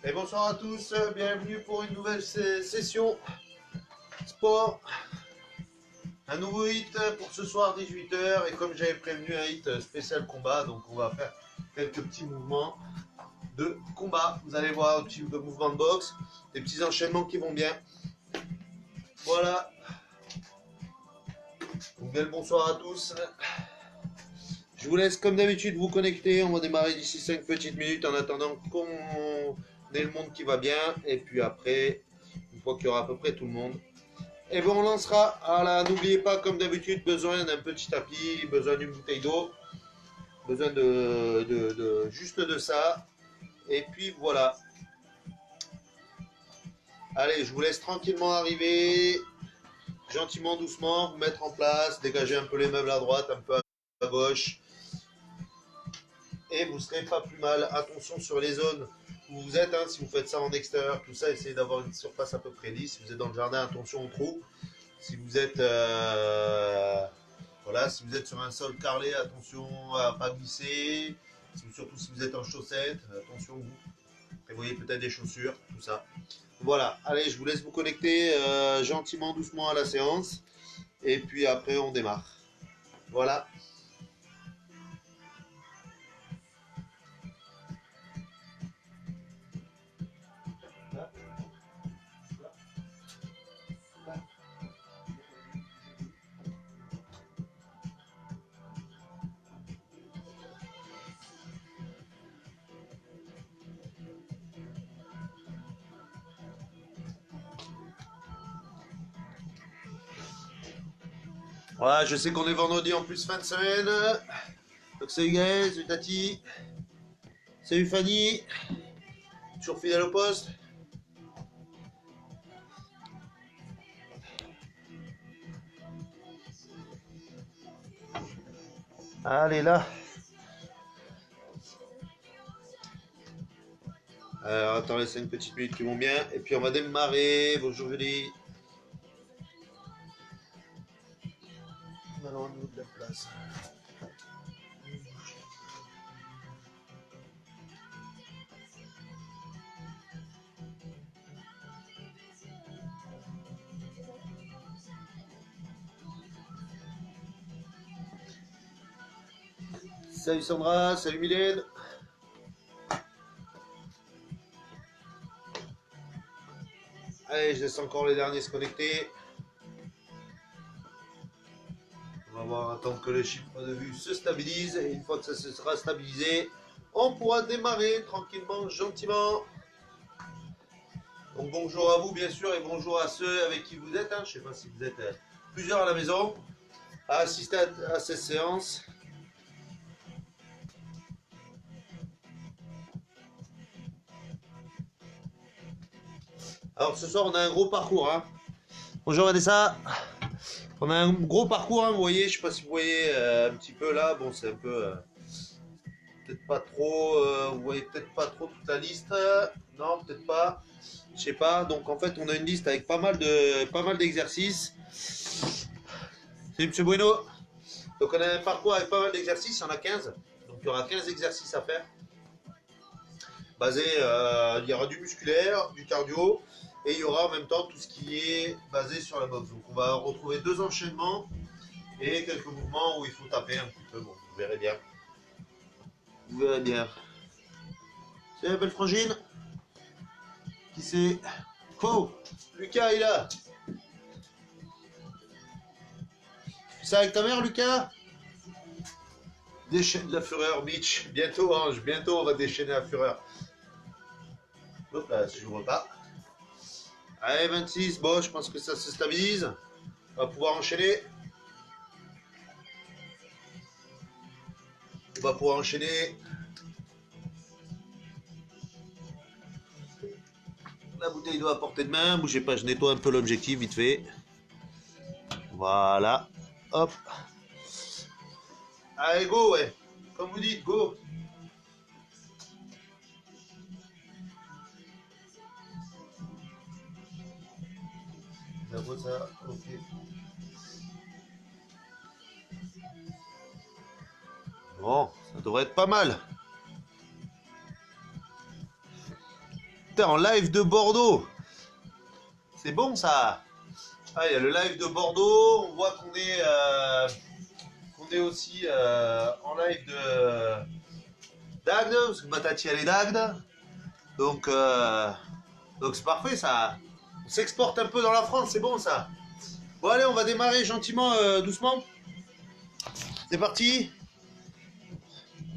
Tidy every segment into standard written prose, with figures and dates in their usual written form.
Et bonsoir à tous, bienvenue pour une nouvelle session sport. Un nouveau hit pour ce soir 18h et comme j'avais prévenu un hit spécial combat, donc on va faire quelques petits mouvements de combat. Vous allez voir un petit mouvement de boxe, des petits enchaînements qui vont bien. Voilà. Donc bien le bonsoir à tous. Je vous laisse comme d'habitude vous connecter, on va démarrer d'ici 5 petites minutes en attendant qu'on ait le monde qui va bien et puis après, une fois qu'il y aura à peu près tout le monde, et bien on lancera. Voilà, n'oubliez pas comme d'habitude, besoin d'un petit tapis, besoin d'une bouteille d'eau, besoin juste de ça. Et puis voilà. Allez, je vous laisse tranquillement arriver, gentiment, doucement, vous mettre en place, dégager un peu les meubles à droite, un peu à gauche. Et vous serez pas plus mal. Attention sur les zones où vous êtes, hein, si vous faites ça en extérieur, tout ça, essayez d'avoir une surface à peu près lisse. Si vous êtes dans le jardin, attention aux trous. Si vous êtes voilà, si vous êtes sur un sol carrelé, attention à pas glisser. Surtout si vous êtes en chaussettes, attention vous prévoyez peut-être des chaussures, tout ça. Voilà, allez, je vous laisse vous connecter gentiment, doucement à la séance. Et puis après, on démarre. Voilà. Voilà, je sais qu'on est vendredi en plus fin de semaine. Donc salut Gaël, salut Tati, salut Fanny, toujours fidèle au poste. Allez là. Alors attends les 5 petites minutes qui vont bien. Et puis on va démarrer. Bonjour Julie. Alors on de la place. Salut Sandra, salut Mylène. Allez, je laisse encore les derniers se connecter. On va voir, attendre que les chiffres de vue se stabilisent. Et une fois que ça se sera stabilisé, on pourra démarrer tranquillement, gentiment. Donc bonjour à vous bien sûr et bonjour à ceux avec qui vous êtes. Hein. Je ne sais pas si vous êtes plusieurs à la maison à assister à cette séance. Alors ce soir on a un gros parcours. Hein. Bonjour Vanessa. On a un gros parcours, hein, vous voyez, je sais pas si vous voyez un petit peu là, bon c'est un peu, peut-être pas trop, vous voyez peut-être pas trop toute la liste, non peut-être pas, je sais pas, donc en fait on a une liste avec pas mal d'exercices. C'est Monsieur Bueno. Donc on a un parcours avec pas mal d'exercices, il y en a 15, donc il y aura 15 exercices à faire, basé, il y aura du musculaire, du cardio, et il y aura en même temps tout ce qui est basé sur la boxe. Donc on va retrouver 2 enchaînements et quelques mouvements où il faut taper un petit peu, bon, vous verrez bien. Vous verrez bien. C'est la belle frangine. Qui c'est? Oh, Lucas il est là. Tu fais ça avec ta mère, Lucas? Déchaîne la fureur, Mitch. Bientôt, Ange, bientôt on va déchaîner la fureur. Hop là, si je vois pas. Allez, 26, bon, je pense que ça se stabilise. On va pouvoir enchaîner. On va pouvoir enchaîner. La bouteille d'eau à portée de main. Bougez pas, je nettoie un peu l'objectif vite fait. Voilà. Hop. Allez, go, ouais. Comme vous dites, go. Ça, ok. Bon, ça devrait être pas mal. Putain, en live de Bordeaux. C'est bon ça. Ah, il y a le live de Bordeaux. On voit qu'on est aussi en live de d'Agde, parce que Matati elle est d'Agde. Donc c'est parfait ça. On s'exporte un peu dans la France, c'est bon ça. Bon allez, on va démarrer gentiment, doucement. C'est parti.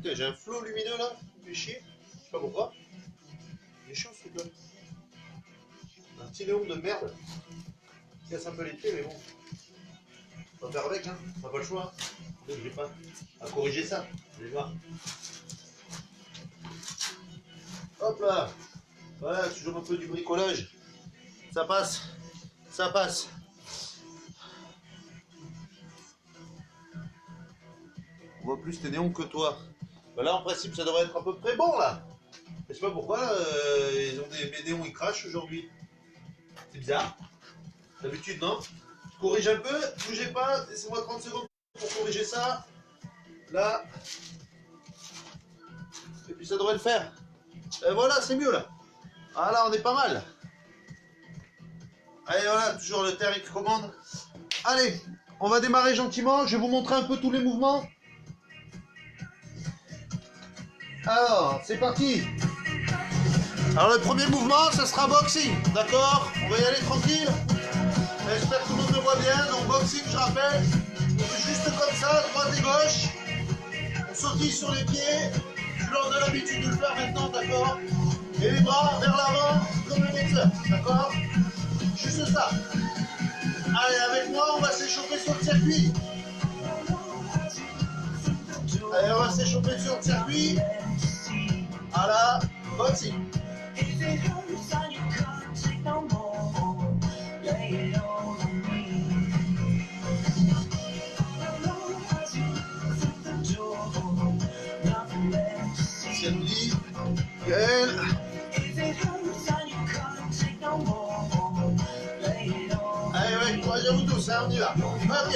Putain, j'ai un flot lumineux là, il fait chier. Je sais pas pourquoi. Il est chiant ce truc là. Un petit néon de merde. Il casse un peu les pieds, mais bon. On va faire avec, hein. On n'a pas le choix. Je n'ai pas à corriger ça. Vous allez voir. Hop là. Voilà, toujours un peu du bricolage. Ça passe. Ça passe. On voit plus tes néons que toi. Bah là, en principe, ça devrait être à peu près bon, là. Je sais pas pourquoi, là, ils ont mes néons, ils crachent aujourd'hui. C'est bizarre. D'habitude, non? Je corrige un peu, bougez pas, laissez-moi 30 secondes pour corriger ça. Là. Et puis ça devrait le faire. Et voilà, c'est mieux, là. Ah là, on est pas mal. Allez, voilà, toujours le terrain qui commande. Allez, on va démarrer gentiment. Je vais vous montrer un peu tous les mouvements. Alors, c'est parti. Alors, le premier mouvement, ça sera boxing. D'accord? On va y aller tranquille. J'espère que tout le monde me voit bien. Donc, boxing, je rappelle. On fait juste comme ça, droite et gauche. On sautille sur les pieds. Je leur donne l'habitude de le faire maintenant, d'accord? Et les bras vers l'avant, comme le boxeur, d'accord? Juste ça. Allez, avec moi, on va s'échauffer sur le circuit. Allez, on va s'échauffer sur le circuit. Voilà, boxing. Circuit. Nickel. Allez, ouais, courage à vous tous, hein, on y va. Ok.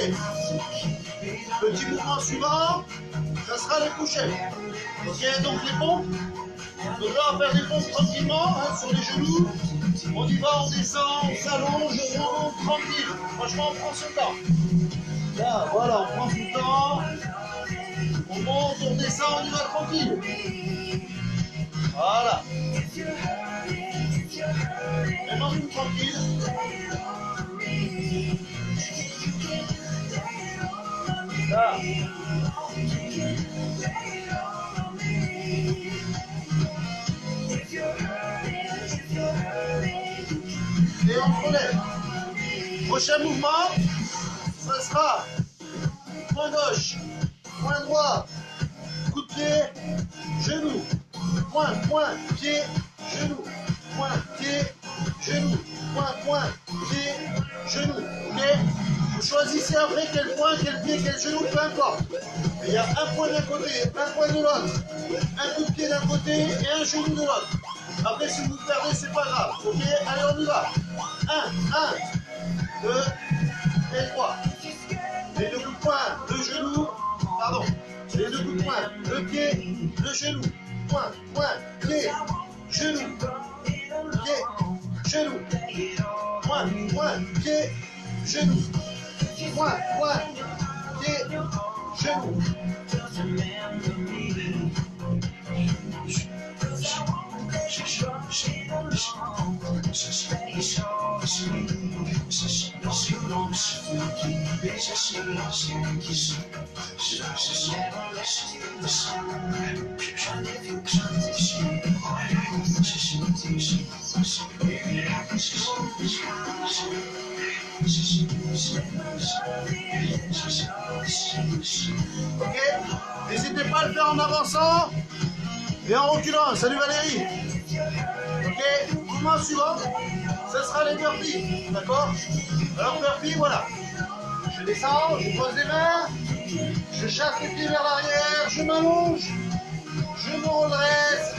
Petit mouvement suivant, ça sera les push-ups. Ok, donc les pompes. Donc là, on va faire des pompes tranquillement, hein, sur les genoux. On y va, on descend, on s'allonge, on monte tranquille. Franchement, on prend son temps. Là, voilà, on prend son temps. On monte, on descend, on y va tranquille. Voilà. Vraiment tout tranquille. Là. Et on se relève. Prochain mouvement, ça sera point gauche, point droit, coup de pied, genou, point, pied, genou, point, pied, genou, point, pied, genou. Ok? Vous choisissez après quel point, quel pied, quel genou, peu importe. Mais il y a un point d'un côté, un point de l'autre, un coup de pied d'un côté et un genou de l'autre. Après, si vous perdez, c'est pas grave. Ok? Allez, on y va. 1, 2 et 3. Les deux coups de poing, le genou, pardon. Les deux coups de poing, le pied, le genou. Point, pied, genou. Pied, genou. Point, pied, genou. Point, pied, genou. Ok, n'hésitez pas à le faire en avançant et en reculant. Salut Valérie. Ok, mouvement suivant, ce sera les burpees, d'accord? Alors burpees, voilà. Je descends, je pose les mains, je chasse les pieds vers l'arrière, je m'allonge, je me redresse,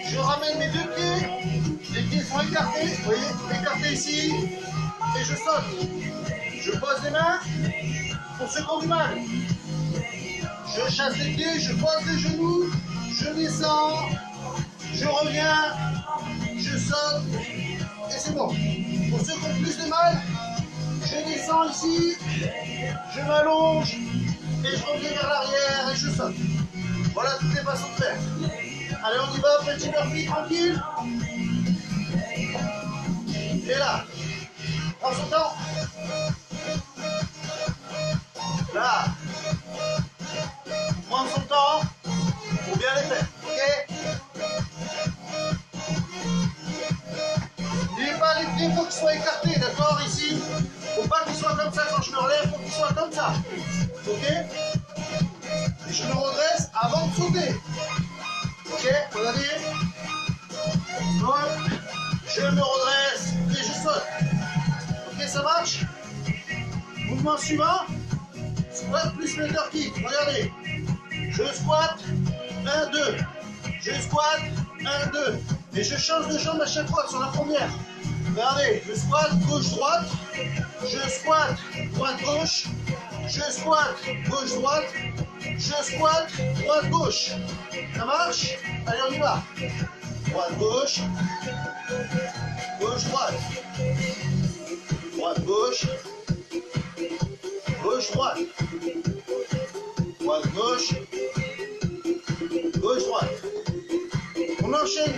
je ramène mes deux pieds, les pieds sont écartés, vous voyez, écartés ici, et je saute. Je pose les mains pour ceux qui ont du mal. Je chasse les pieds, je pose les genoux, je descends, je reviens, je saute, et c'est bon. Pour ceux qui ont plus de mal, je descends ici, je m'allonge, et je reviens vers l'arrière, et je saute. Voilà toutes les façons de faire. Allez, on y va, petit burpee, tranquille. Et là, prends son temps. Là, prends son temps pour bien les faire, ok? N'oubliez pas, les pieds, il faut qu'ils soient écartés, d'accord, ici. Faut pas qu'ils soient comme ça quand je me relève, faut qu'ils soient comme ça, ok? Et je me redresse avant de sauter. Ok, regardez. Donc, je me redresse et je saute. Ok, ça marche? Mouvement suivant. Squat plus letter kick. Regardez. Je squat. 1, 2. Je squat. 1, 2. Et je change de jambe à chaque fois sur la première. Regardez. Je squat gauche-droite. Je squat droite-gauche. Je squat gauche-droite. Je squat droite-gauche. Ça marche? Allez, on y va. Droite-gauche. Gauche-droite. Droite-gauche. Gauche-droite. Droite-gauche. Gauche-droite. On enchaîne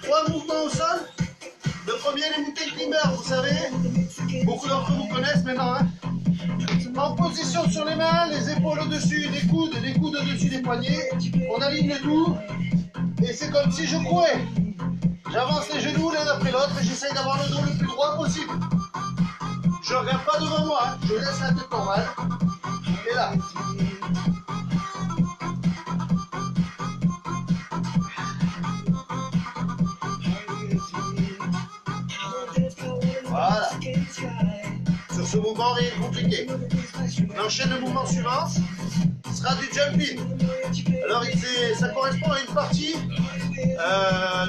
3 mouvements au sol. Le premier, les mountain climbers, vous savez. Beaucoup d'entre vous connaissent maintenant, hein. En position sur les mains, les épaules au-dessus des coudes au-dessus des poignets. On aligne le tout. Et c'est comme si je courais. J'avance les genoux l'un après l'autre et j'essaye d'avoir le dos le plus droit possible. Je ne regarde pas devant moi, hein. Je laisse la tête normale. Et là. Voilà. Sur ce mouvement, rien de compliqué. On enchaîne le mouvement suivant. Ce sera du jumping. Alors, ça correspond à une partie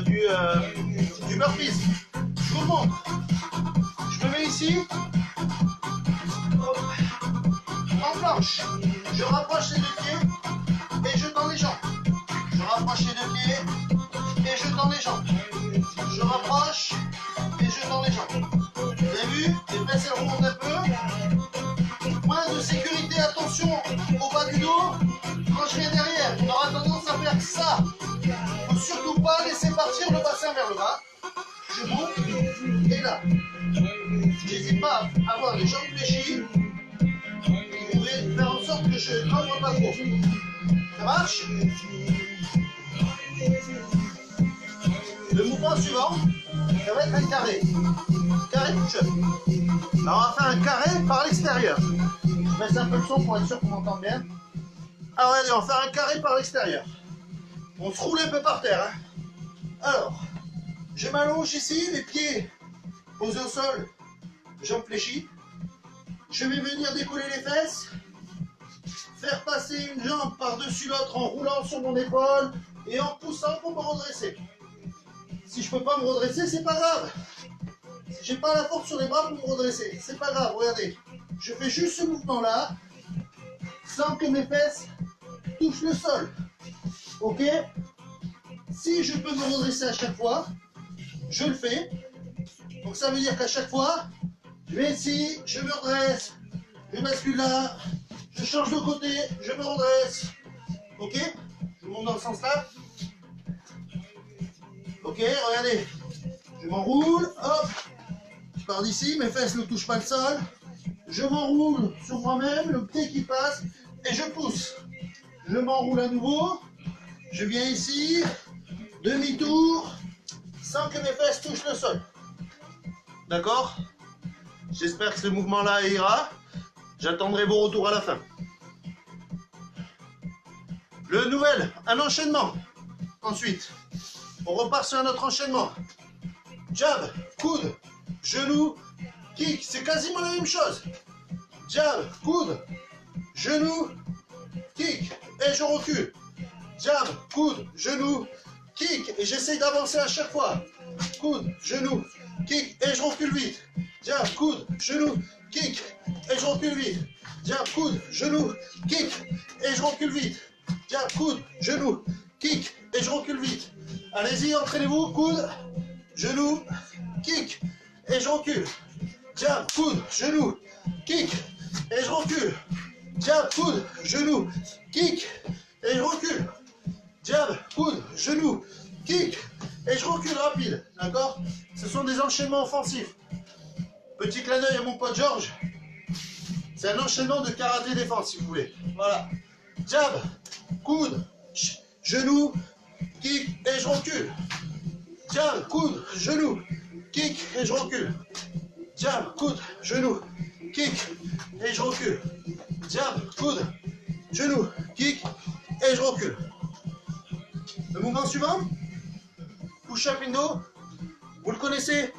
du burpees. Je vous le montre. Je me mets ici. Hop. En planche. Je rapproche les deux pieds et je tends les jambes. Je rapproche les deux pieds et je tends les jambes. Je rapproche et je tends les jambes. Vous avez vu? Les fesses elles remontent un peu. Point de sécurité, attention au bas du dos. Quand je viens derrière, on aura tendance à faire ça. Il ne faut surtout pas laisser partir le bassin vers le bas. Je monte et là. N'hésite pas à avoir les jambes fléchies. Vous devez faire en sorte que je ne tremble pas trop. Ça marche? Le mouvement suivant, ça va être un carré. Carré push-up. Alors on va faire un carré par l'extérieur. Je baisse un peu le son pour être sûr qu'on m'entende bien. Alors allez, on va faire un carré par l'extérieur. On se roule un peu par terre. Hein. Alors, je m'allonge ici, les pieds posés au sol, jambes fléchies. Je vais venir décoller les fesses, faire passer une jambe par-dessus l'autre en roulant sur mon épaule et en poussant pour me redresser. Si je ne peux pas me redresser, c'est pas grave. Si j'ai pas la force sur les bras pour me redresser, c'est pas grave, regardez. Je fais juste ce mouvement-là, sans que mes fesses touchent le sol. Ok? Si je peux me redresser à chaque fois, je le fais. Donc ça veut dire qu'à chaque fois, je vais ici, je me redresse, je bascule là, je change de côté, je me redresse. Ok? Je monte dans le sens là. Ok, regardez. Je m'enroule, hop. Je pars d'ici, mes fesses ne touchent pas le sol. Je m'enroule sur moi-même, le pied qui passe, et je pousse. Je m'enroule à nouveau. Je viens ici, demi-tour, sans que mes fesses touchent le sol. D'accord? J'espère que ce mouvement-là ira. J'attendrai vos retours à la fin. Le nouvel, un enchaînement. Ensuite, on repart sur un autre enchaînement. Jab, coude, genou, kick. C'est quasiment la même chose. Jab, coude, genou, kick. Et je recule. Jab, coude, genou, kick. Et j'essaye d'avancer à chaque fois. Coude, genou, kick. Et je recule vite. Jab, coude, genou, kick. Et je recule vite. Jab, coude, genou, kick. Et je recule vite. Jab, coude, genou, kick. Et je recule vite. Allez-y, entraînez-vous. Coude, genou, kick, et je recule. Jab, coude, genou, kick, et je recule. Jab, coude, genou, kick, et je recule. Jab, coude, genou, kick, et je recule rapide. D'accord? Ce sont des enchaînements offensifs. Petit clin d'œil à mon pote Georges. C'est un enchaînement de karaté défense si vous voulez. Voilà. Jab, coude, genou, kick, et je recule. Jab, coude, genou, kick, et je recule. Jab, coude, genou, kick, et je recule. Jab, coude, genou, kick, et je recule. Le mouvement suivant, push-up indo, vous le connaissez,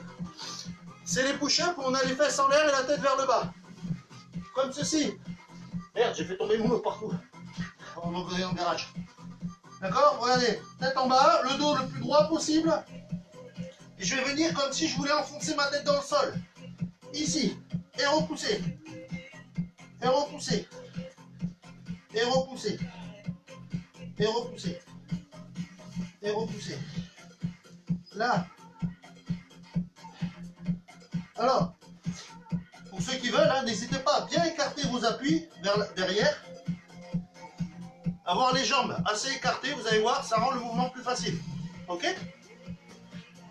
c'est les push-ups où on a les fesses en l'air et la tête vers le bas. Comme ceci. Merde, j'ai fait tomber mon eau partout. On va dans le garage. D'accord? Regardez, tête en bas, le dos le plus droit possible. Et je vais venir comme si je voulais enfoncer ma tête dans le sol. Ici. Et repousser. Et repousser. Et repousser. Et repousser. Et repousser. Là. Alors, pour ceux qui veulent, hein, n'hésitez pas à bien écarter vos appuis derrière. Avoir les jambes assez écartées, vous allez voir, ça rend le mouvement plus facile. Ok?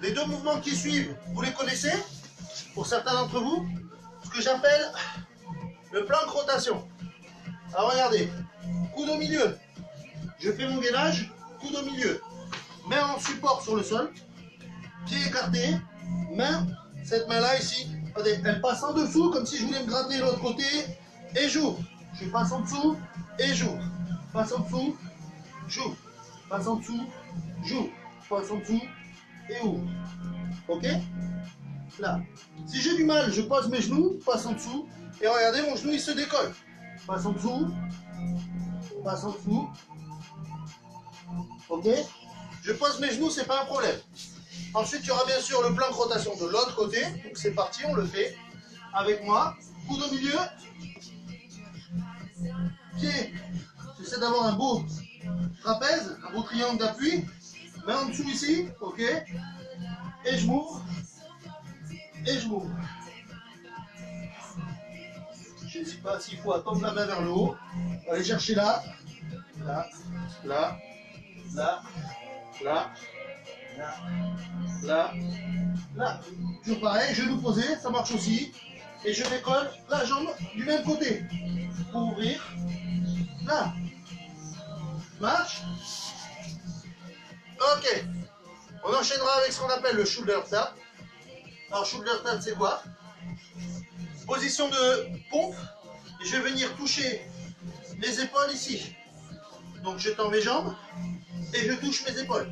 Les deux mouvements qui suivent, vous les connaissez? Pour certains d'entre vous, ce que j'appelle le plank rotation. Alors regardez, coude au milieu. Je fais mon gainage, coude au milieu. Main en support sur le sol, pied écarté, main, cette main-là ici, regardez, elle passe en dessous comme si je voulais me gratter de l'autre côté et j'ouvre. Je passe en dessous et j'ouvre. Passe en dessous, j'ouvre. Passe en dessous, j'ouvre. Passe en dessous et ouvre. Ok? Là. Si j'ai du mal, je pose mes genoux, passe en dessous et regardez, mon genou il se décolle. Passe en dessous, passe en dessous. Ok? Je pose mes genoux, c'est pas un problème. Ensuite, il y aura bien sûr le plank rotation de l'autre côté. Donc c'est parti, on le fait avec moi. Coude au milieu. Pied. J'essaie d'avoir un beau trapèze, un beau triangle d'appui. Main en dessous ici, ok. Et je m'ouvre. Et je m'ouvre. Je ne sais pas s'il faut attendre la main vers le haut. Allez chercher là. Là. Là. Là. Là. Là. Là. Là. Toujours pareil, genou posé, ça marche aussi. Et je décolle la jambe du même côté. Pour ouvrir. Là. Marche. Ok. On enchaînera avec ce qu'on appelle le shoulder tap. Alors shoulder tap c'est quoi? Position de pompe. Et je vais venir toucher les épaules ici. Donc je tends mes jambes et je touche mes épaules.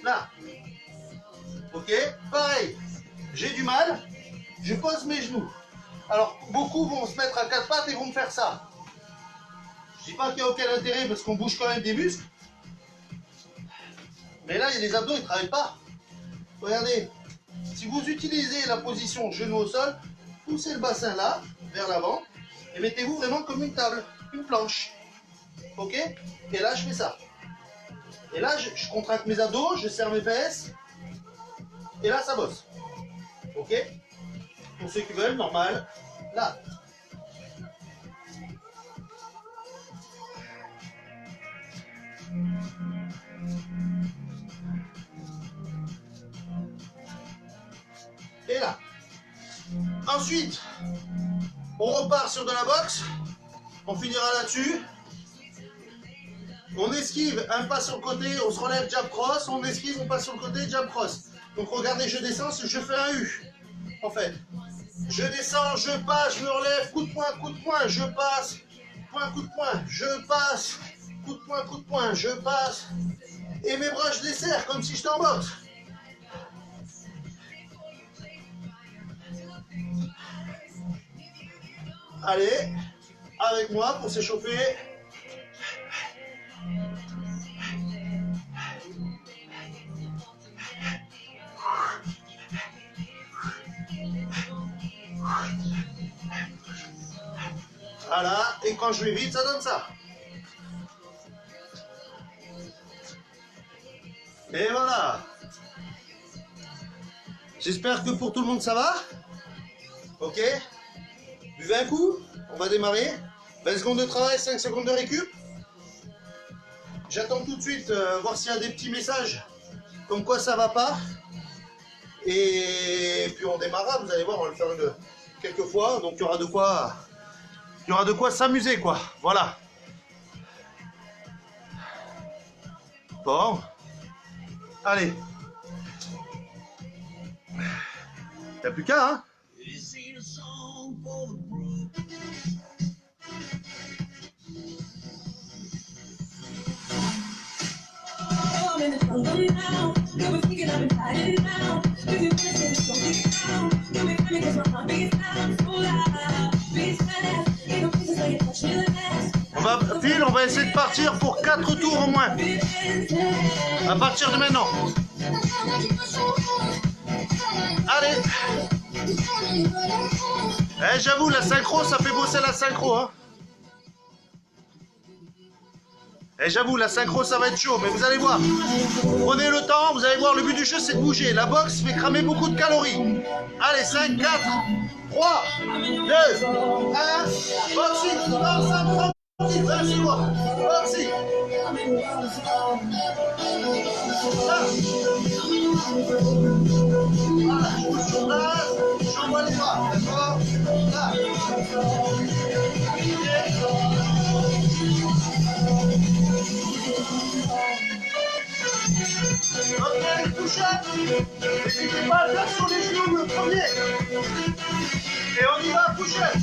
Là. Ok. Pareil. J'ai du mal. Je pose mes genoux. Alors beaucoup vont se mettre à quatre pattes et vont me faire ça. Je dis pas qu'il n'y a aucun intérêt parce qu'on bouge quand même des muscles. Mais là, il y a des abdos, ils ne travaillent pas. Regardez, si vous utilisez la position genou au sol, poussez le bassin là, vers l'avant, et mettez-vous vraiment comme une table, une planche. Ok? Et là, je fais ça. Et là, je contracte mes abdos, je serre mes fesses, et là, ça bosse. Ok? Pour ceux qui veulent, normal, là. Et là. Ensuite, on repart sur de la boxe. On finira là-dessus. On esquive un pas sur le côté, on se relève, jab cross. On esquive, on passe sur le côté, jab cross. Donc regardez, je descends, je fais un U. En fait, je descends, je passe, je me relève, coup de poing, je passe. Point, coup de poing, je passe. Coup de poing, je passe. Et mes bras, je les serre comme si j'étais en boxe. Allez, avec moi pour s'échauffer. Voilà, et quand je vais vite, ça donne ça. Et voilà. J'espère que pour tout le monde ça va. Ok. Buvez un coup. On va démarrer. 20 secondes de travail, 5 secondes de récup. J'attends tout de suite voir s'il y a des petits messages comme quoi ça va pas. Et puis on démarrera, vous allez voir, on va le faire quelques fois. Donc il y aura de quoi s'amuser quoi. Voilà. Bon. Allez. Y'a plus qu'à, hein. Phil, on va essayer de partir pour 4 tours au moins. À partir de maintenant. Allez. Eh, j'avoue, la synchro, ça fait bosser la synchro, hein. Et j'avoue, la synchro, ça va être chaud, mais vous allez voir. Prenez le temps, vous allez voir, le but du jeu, c'est de bouger. La boxe fait cramer beaucoup de calories. Allez, 5, 4, 3, 2, 1. Boxing, dans 5, 30, vas-y, quoi. Boxing. Là. Voilà, je pousse sur place, j'envoie les bras, d'accord. Là. Ok, les push-ups. N'hésitez pas à le faire sur les genoux le premier. Et on y va, push-up.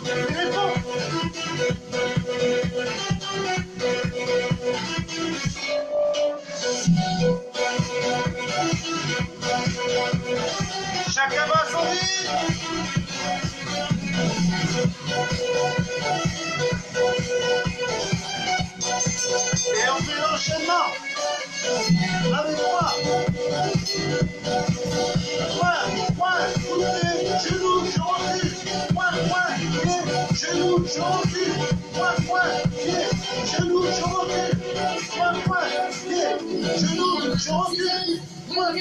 Et les pompes. Chacun va à son rythme. Et on fait l'enchaînement. Avec moi. Point, poussez, genoux, je recule. Point, pied, genoux, je recule. Point, pied, genoux, je recule. Point, pied, genoux, je recule. Point,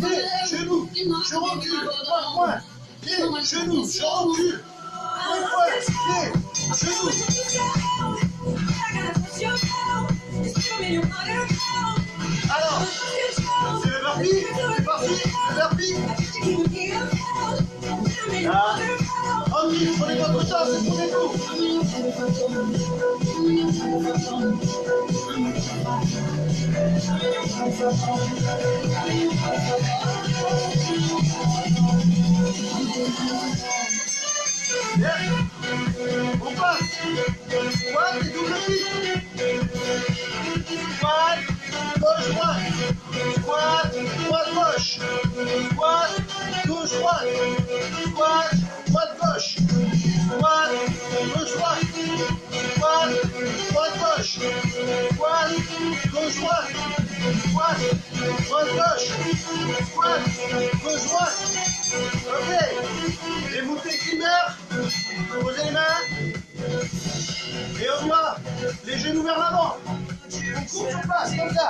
pied, genoux, je recule. Point, pied, genoux, je recule. Point, pied, genoux. Alors, c'est le burpee, c'est parti, le burpee. Là, tranquille, prenez votre temps, c'est pour les coups. On passe. Squat et double pique. Squat, gauche, droite. Squat, droite, gauche. Squat, gauche, droite. Squat, droite, gauche. Squat, gauche, droite. Squat, droite, gauche. Squat, gauche, droite. Squat, droite, gauche. Squat, gauche, droite. Ok. Les montées qui meurent. Posez les mains. Et on y va. Les genoux vers l'avant. On court sur place, comme ça.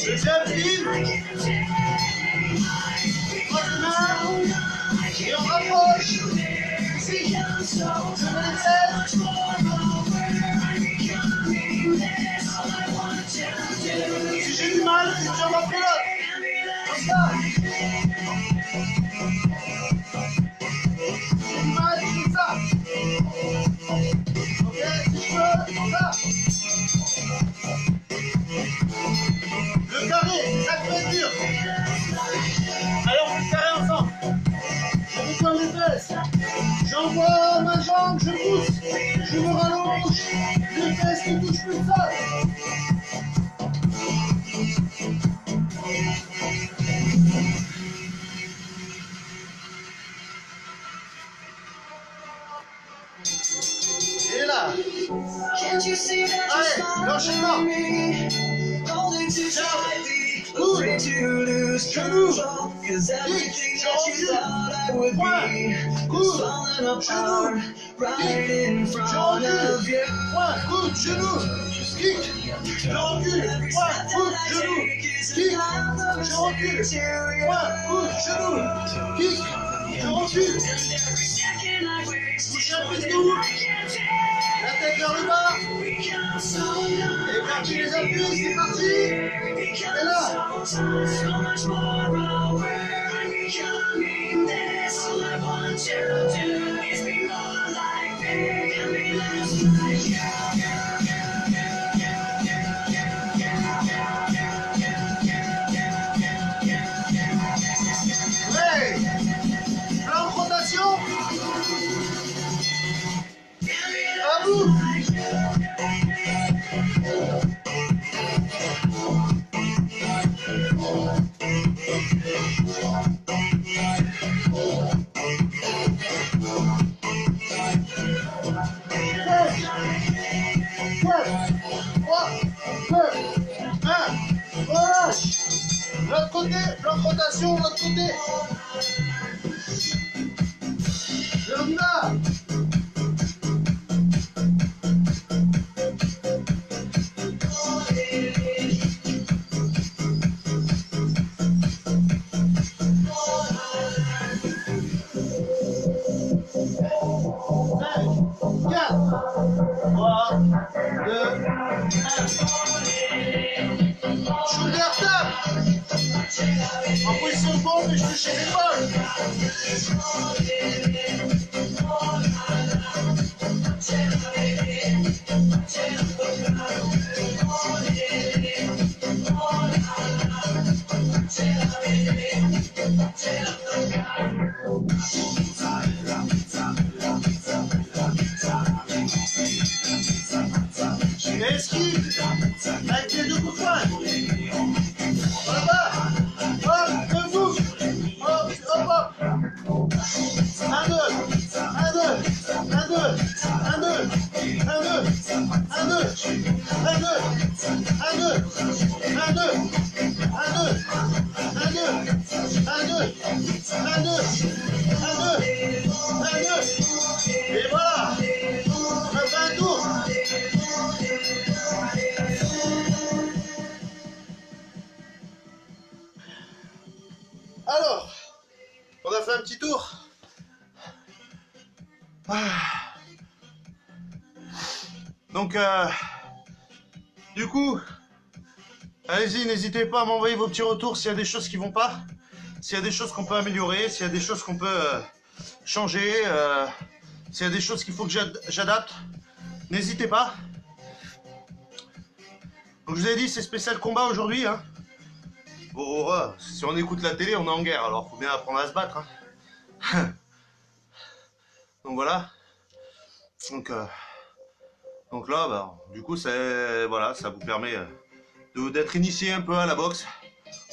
Deuxième file. Et on rapproche. Ici. Je me laisse. Si j'ai du mal, c'est que j'en ai pris l'autre. Comme ça. Si j'ai du mal, c'est ça. Ok, si je peux, comme ça. Le carré, c'est ça qui va être dur. Allez, on fait le carré ensemble. Je me coins les fesses. J'envoie ma jambe, je pousse. Je me rallonge. Les fesses qui touchent le sol. Et là. Allez, l'enchaînement. Coude, genou, kick, je recule, point, coude, genou, kick, je recule, point, coude, genou, kick, je recule, point, coude, genou, kick, je recule, point, coude, genou, kick, je recule. Touche un peu de tout, la tête vers le bas, écartez les appuis, c'est parti, et là. Ouais, plan de rotation. À vous. L'autre côté, plan de rotation, l'autre côté. Et on y va. 2, 1. Shoulder tap. En position de pompe et je touche les épaules. Esquive avec les deux coups de poing. Voilà. Hop, deux coups. Hop, hop, hop. 1, 2, 1, 2, 1, 2, 1, 2, 1, 2, 1, 2, 1, 2, 1, 2, 1, 2, 1, 2, 1, 2, 1, 2, 1, 2, 1, 2, 1, 2. Et voilà. On a fait un tour. Alors, on a fait un petit tour. Donc, du coup, allez-y, n'hésitez pas à m'envoyer vos petits retours s'il y a des choses qui vont pas, s'il y a des choses qu'on peut améliorer, s'il y a des choses qu'on peut changer, s'il y a des choses qu'il faut que j'adapte. N'hésitez pas. Donc, je vous ai dit, c'est spécial combat aujourd'hui, hein. Bon, si on écoute la télé, on est en guerre, alors faut bien apprendre à se battre. Hein. Donc voilà. Donc là, bah, du coup, voilà, ça vous permet d'être initié un peu à la boxe,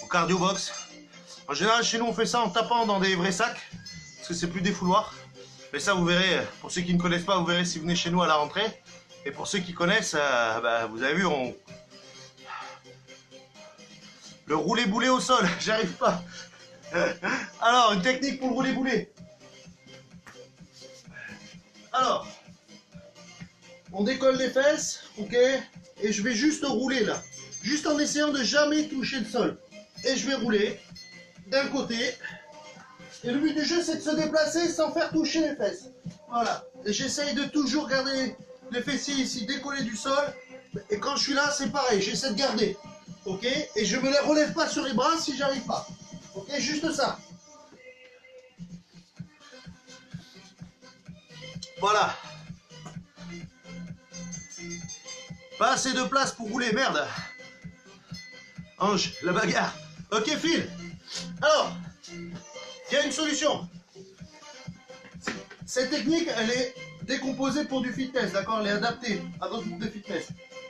au cardio boxe. En général, chez nous, on fait ça en tapant dans des vrais sacs, parce que c'est plus des fouloirs. Mais ça, vous verrez, pour ceux qui ne connaissent pas, vous verrez si vous venez chez nous à la rentrée. Et pour ceux qui connaissent, bah, vous avez vu, le roulé-boulé au sol, j'arrive pas. Alors, une technique pour le roulé-boulé. Alors, on décolle les fesses, ok, et je vais juste rouler là. Juste en essayant de jamais toucher le sol. Et je vais rouler d'un côté. Et le but du jeu, c'est de se déplacer sans faire toucher les fesses. Voilà. Et j'essaye de toujours garder les fessiers ici décollés du sol. Et quand je suis là, c'est pareil, j'essaie de garder. Ok, et je me les relève pas sur les bras si j'arrive pas. Ok, juste ça. Voilà. Pas assez de place pour rouler, merde. Ange, la bagarre. Ok, Phil. Alors, il y a une solution. Cette technique, elle est décomposée pour du fitness, d'accord? Elle est adaptée à votre groupe de fitness.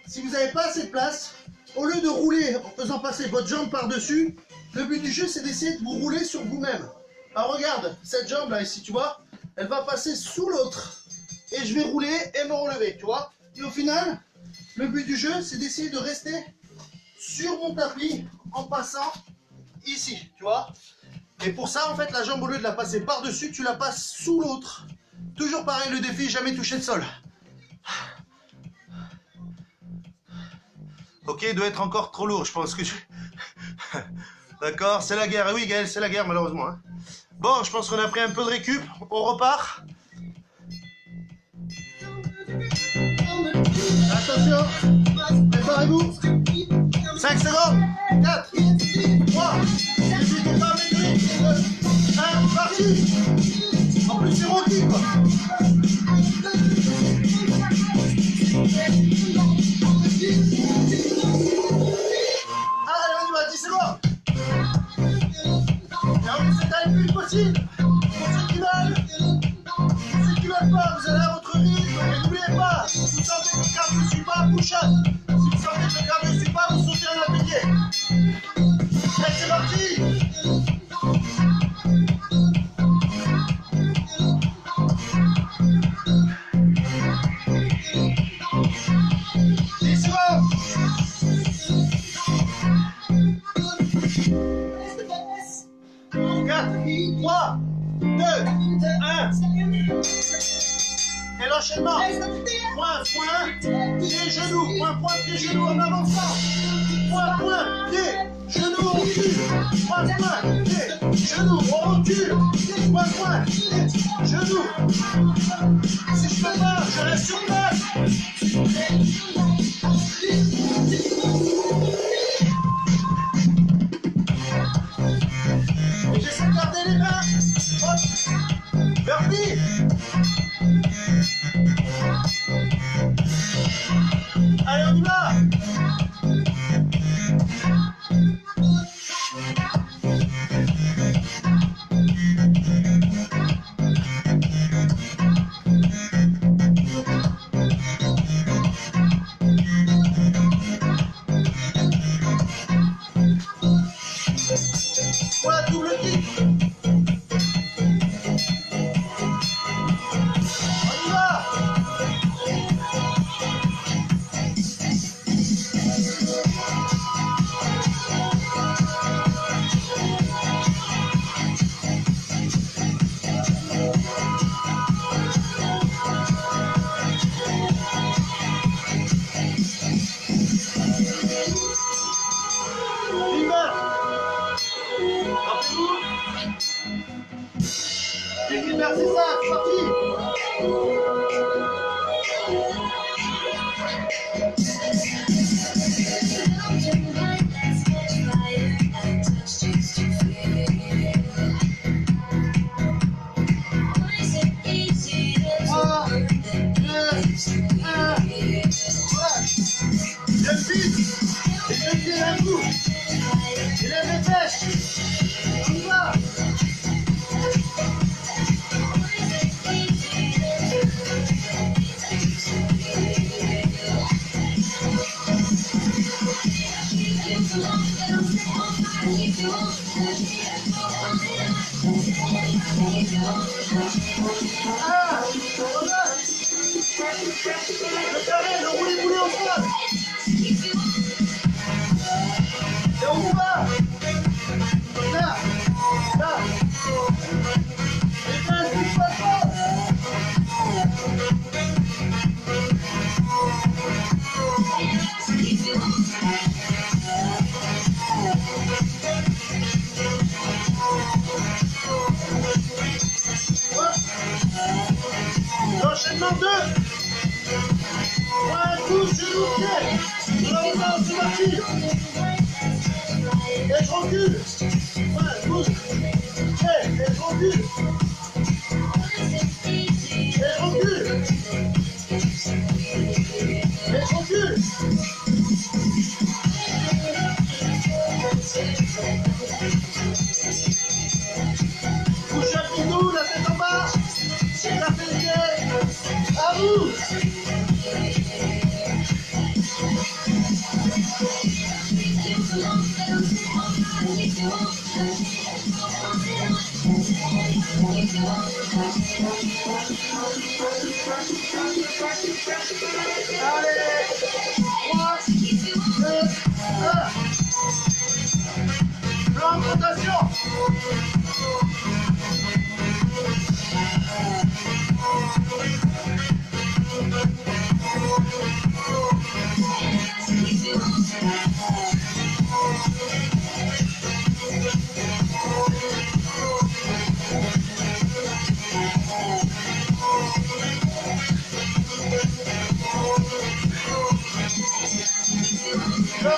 Si vous n'avez pas assez de place, au lieu de rouler en faisant passer votre jambe par-dessus, le but du jeu, c'est d'essayer de vous rouler sur vous-même. Alors regarde, cette jambe-là, ici, tu vois, elle va passer sous l'autre. Et je vais rouler et me relever, tu vois. Et au final, le but du jeu, c'est d'essayer de rester sur mon tapis en passant ici, tu vois. Et pour ça, en fait, la jambe, au lieu de la passer par-dessus, tu la passes sous l'autre. Toujours pareil, le défi, jamais toucher le sol. Ok, il doit être encore trop lourd, je pense que je... D'accord, c'est la guerre. Oui, Gaël, c'est la guerre, malheureusement. Hein. Bon, je pense qu'on a pris un peu de récup. On repart. Attention, préparez-vous. 5 secondes. 4, 3, n'hésitez pas à mettre 1, parti. En plus, c'est Rocky, quoi. Allez, on y va, 10 secondes. Et on essaie d'aller le plus possible. Pour ceux qui veulent. Pour ceux qui veulent pas, vous allez à votre rythme. Et n'oubliez pas, si vous sentez que le câble ne suit pas, push-up. Si vous sentez que le câble ne suit pas, vous sautez un appliqué. Allez, c'est parti. Et l'enchaînement, point, pied, genou, point, pied, genou en avançant, point, pied, genou, on recule, point, pied, genou, on recule, point, pied, genou. Si je peux pas, je reste sur place. Et j'essaie de garder les mains. Hop, burpee. Allez, on y va. Voilà, double kick. On y va. C'est ça, c'est parti. Le carré, le roulé au sol. Et on y va. Là. Et là, c'est pas fort. L'enchaînement 2. Un coup, genou, pied. Là, c'est parti. Et je recule. Un coup. Et je recule. Et je recule. Et je recule. Couche à pinou, la tête en bas. C'est la fête. À vous. Allez, 3, 2, 1. Rotation.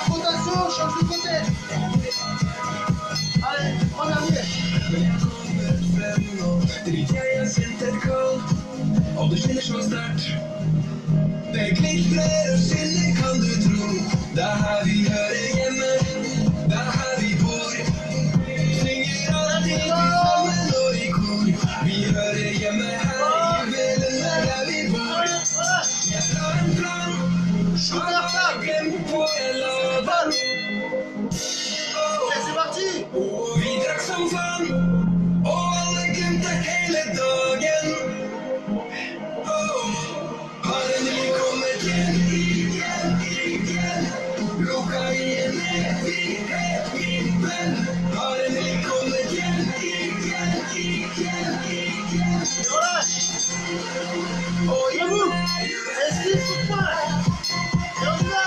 Rotation, change de côté. Allez, en dernier. Og du kjenner så sterkt. Det glitrer og skinner, kan du tro. Det er her vi hører hjemme. Det er her vi bor. Synger alltid sammen og i kor. Vi hører hjemme her i juvelene der vi bor. Jeg har en plan. Han har glemt hvor jeg la den. C'est parti. Og vi drakk som faen. Og alle glemte hele dagen. Har endelig kommet igjen. Lukka igjen evighet, min venn. Har endelig kommet igjen. Og Et vous. Esquive coup de poing. Et on y va.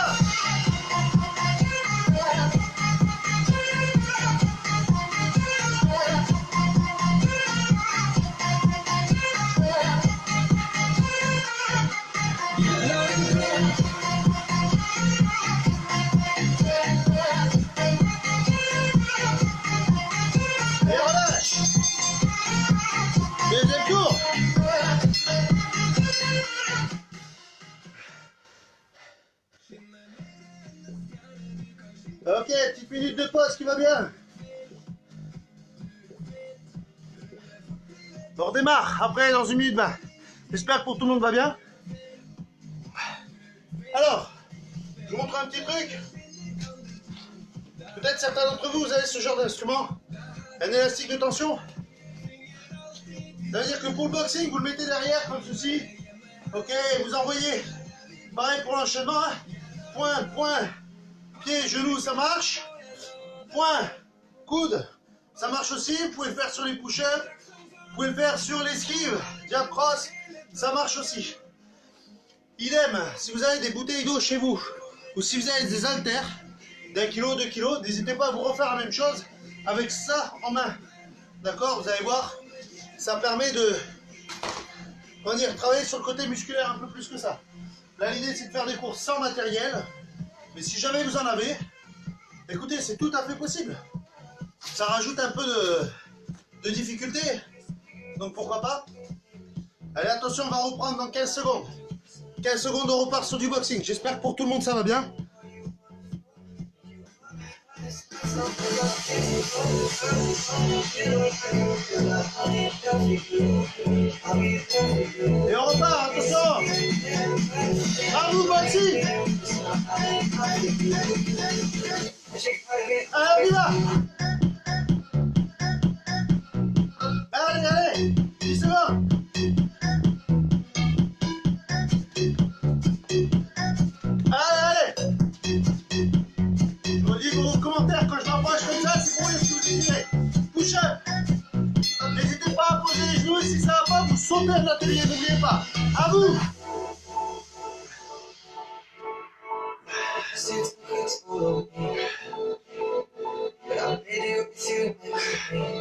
Et relâche. Deuxième tour. Ok, petite minute de pause qui va bien. On redémarre après dans 1 minute 20. J'espère que pour tout le monde va bien. Alors, je vous montre un petit truc. Peut-être certains d'entre vous, vous avez ce genre d'instrument. Un élastique de tension. Ça veut dire que pour le boxing, vous le mettez derrière comme ceci. Ok, vous envoyez. Pareil pour l'enchaînement. Hein. Point, point, pied, genou, ça marche. Point, coude, ça marche aussi. Vous pouvez le faire sur les push-ups. Vous pouvez le faire sur l'esquive. Jab cross, ça marche aussi. Idem, si vous avez des bouteilles d'eau chez vous, ou si vous avez des haltères d'1 kg, 2 kg, n'hésitez pas à vous refaire la même chose avec ça en main. D'accord, vous allez voir, ça permet de travailler sur le côté musculaire un peu plus que ça. Là, l'idée, c'est de faire des courses sans matériel. Mais si jamais vous en avez, écoutez, c'est tout à fait possible. Ça rajoute un peu de difficulté. Donc pourquoi pas. Allez, attention, on va reprendre dans 15 secondes. 15 secondes, on repart sur du boxing. J'espère que pour tout le monde, ça va bien. Et on repart, attention. À vous, boxing. Allez, on y va. Allez, allez. 10 secondes. Allez, allez. Je vous dis vos commentaires quand je m'approche comme ça, c'est pour vous si vous écrivez. Push up. N'hésitez pas à poser les genoux et si ça va pas, vous sautez de l'atelier, n'oubliez pas. À vous.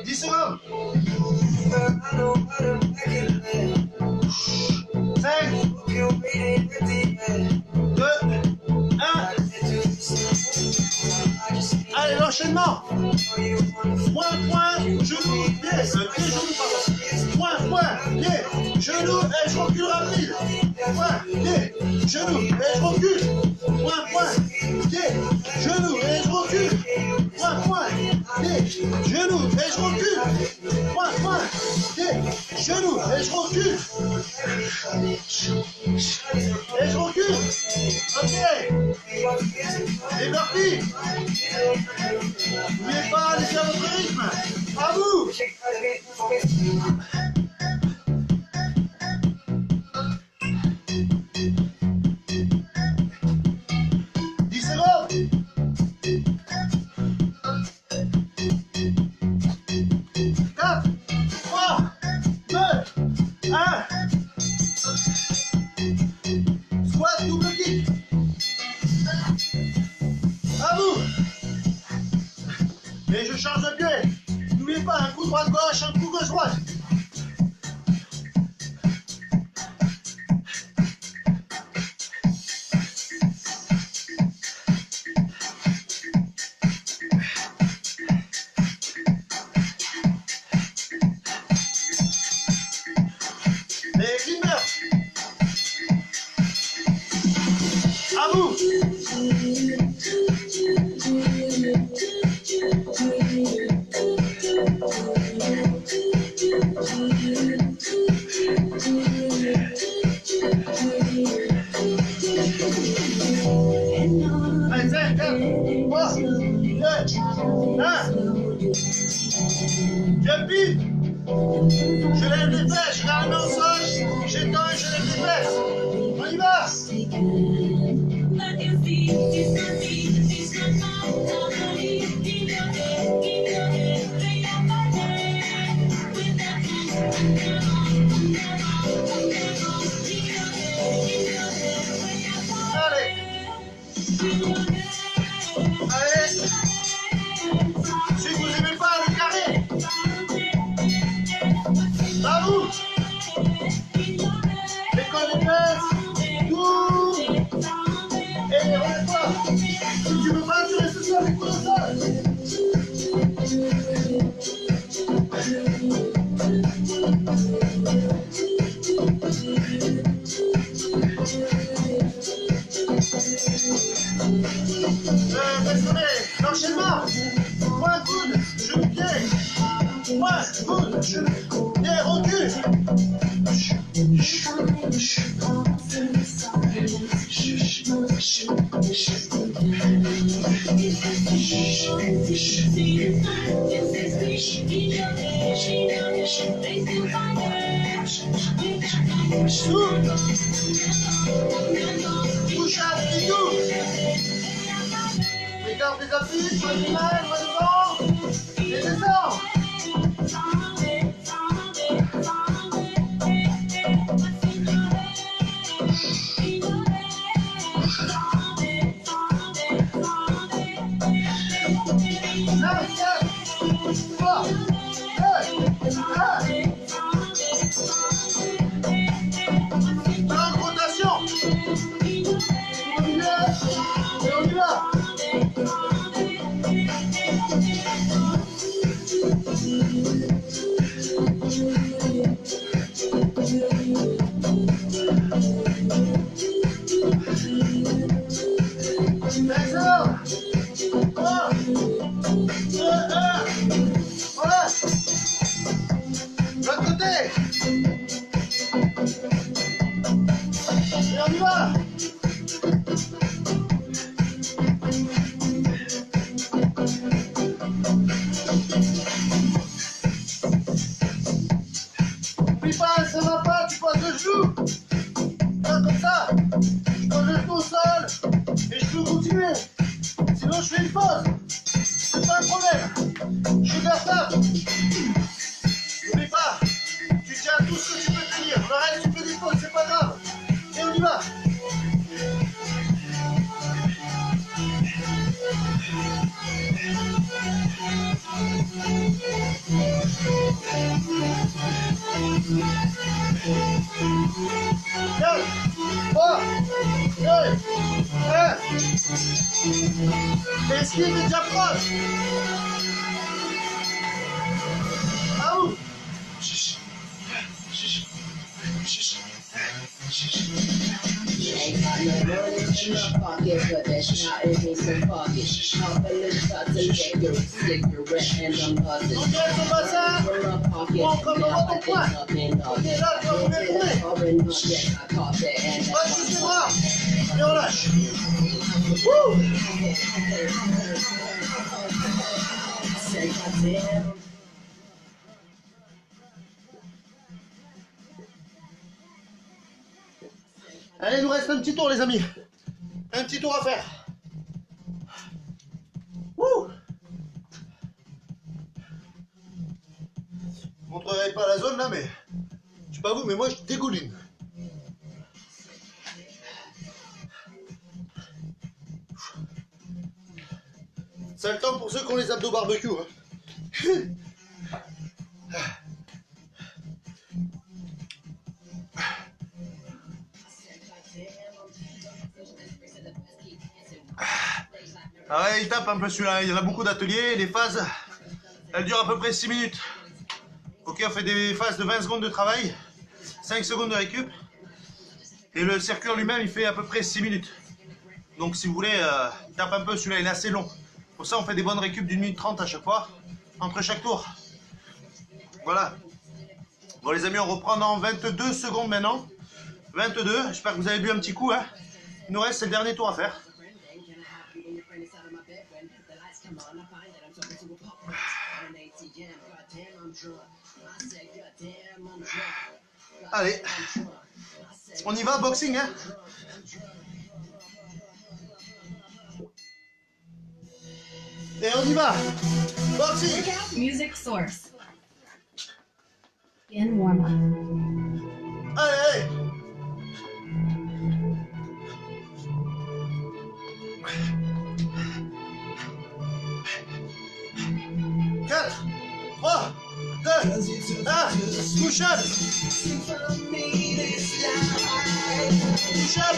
Dix secondes. 5, 2, 1. Allez, l'enchaînement. Point, point, genou, pied, pied, genou, pardon. Point, point, pied, genou, et je recule rapide. Point, pied, genou, et je recule. Point, point, pied, genou, et je recule. Point, point, pied, genou, et je recule. Point, point, pied, genou, et je recule. Et je recule. Ok. C'est parti. N'oubliez pas, allez à votre rythme. À vous. 10 secondes. droite-gauche, un coup gauche-droite. Les climbers. À vous. Allez, 5, 4, 3, 2, 1. Je pique. Je lève les fesses, je la remets au sol, j'étends et je lève les fesses. On y va. Allez. Allez. Si vous n'aimez pas le carré, à vous. L'école des fesses, tout. Et relève-toi. Si tu veux pas, tu restes sur les coups au sol. Désolé, l'enchaînement. Point coude, genou pied. Point coude, genou pied, recul. Souffle. Bouche à tout. Regarde les appuis, pas du mal, pas devant. Et descends. Ça va pas, tu passes le genou. Là, comme ça, je pose le genou au sol et je peux continuer. Sinon, je fais une pause. C'est pas un problème. Je garde ça. N'oublie pas, tu tiens tout ce que tu peux tenir. Le reste, tu fais des pauses, c'est pas grave. Et on y va. Tiens, 3, 2, 1. Esquive et approche. À où? Ain't got no money in my pocket, but that's not in me some pocket. I'm feeling shot to cigarette and I'm buzzing. Ok, ton bassin. From my pocket, Bon, comme on va au point. up and up. Ok, là, tu vas vous détourner. Orange, not yet, I caught that and Va that's juste les bras. Et on lâche. Wouh. say goddamn. Allez, il nous reste un petit tour, les amis. Un petit tour à faire. Wouh. Je ne montrerai pas la zone là, mais je sais pas vous, mais moi je dégouline. Ça le temps pour ceux qui ont les abdos barbecue. Hein. Ah ouais, il tape un peu celui-là. Il y en a beaucoup d'ateliers. Les phases, elles durent à peu près 6 minutes. Ok, on fait des phases de 20 secondes de travail, 5 secondes de récup. Et le circuit en lui-même, il fait à peu près 6 minutes. Donc si vous voulez, il tape un peu, celui-là, il est assez long. Pour ça, on fait des bonnes récup d'1 minute 30 à chaque fois, entre chaque tour. Voilà. Bon les amis, on reprend dans 22 secondes maintenant. 22, j'espère que vous avez bu un petit coup. Hein. Il nous reste le dernier tour à faire. Allez, on y va, boxing, hein. Et on y va, boxing. Workout music source. In warm up. Allez, allez. Quatre, 3, 2, 1, push up. Push up.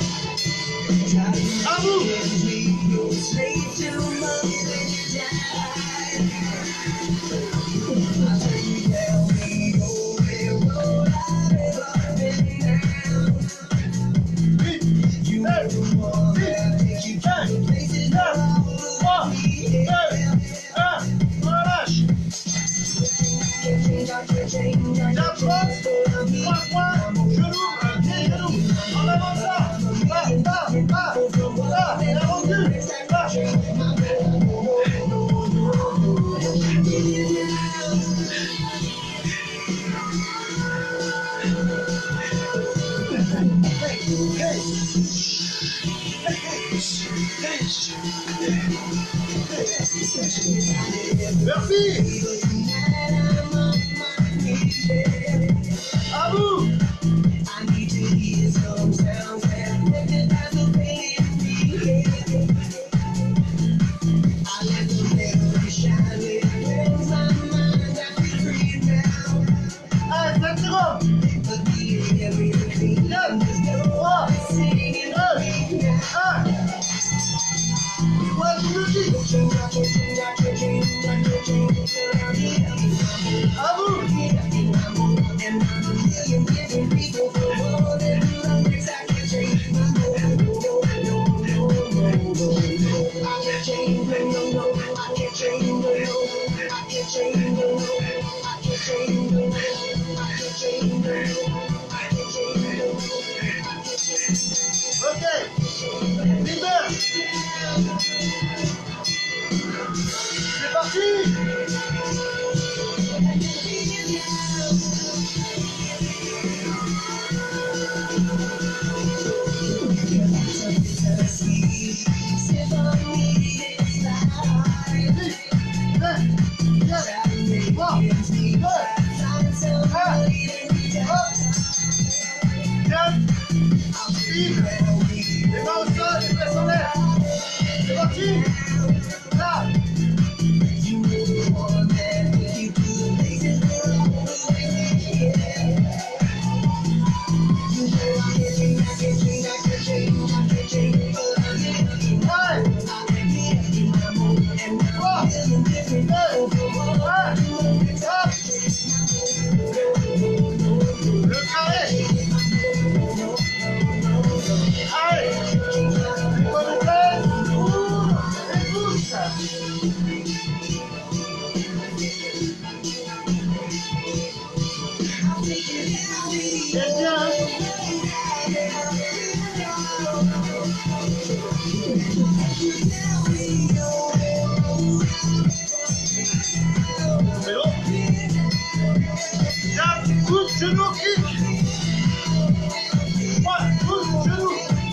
À vous. Merci. À vous. C'est parti. Les mains au sol, les fesses en l'air. C'est parti. Là. Genou, kick. One, two, genou, kick.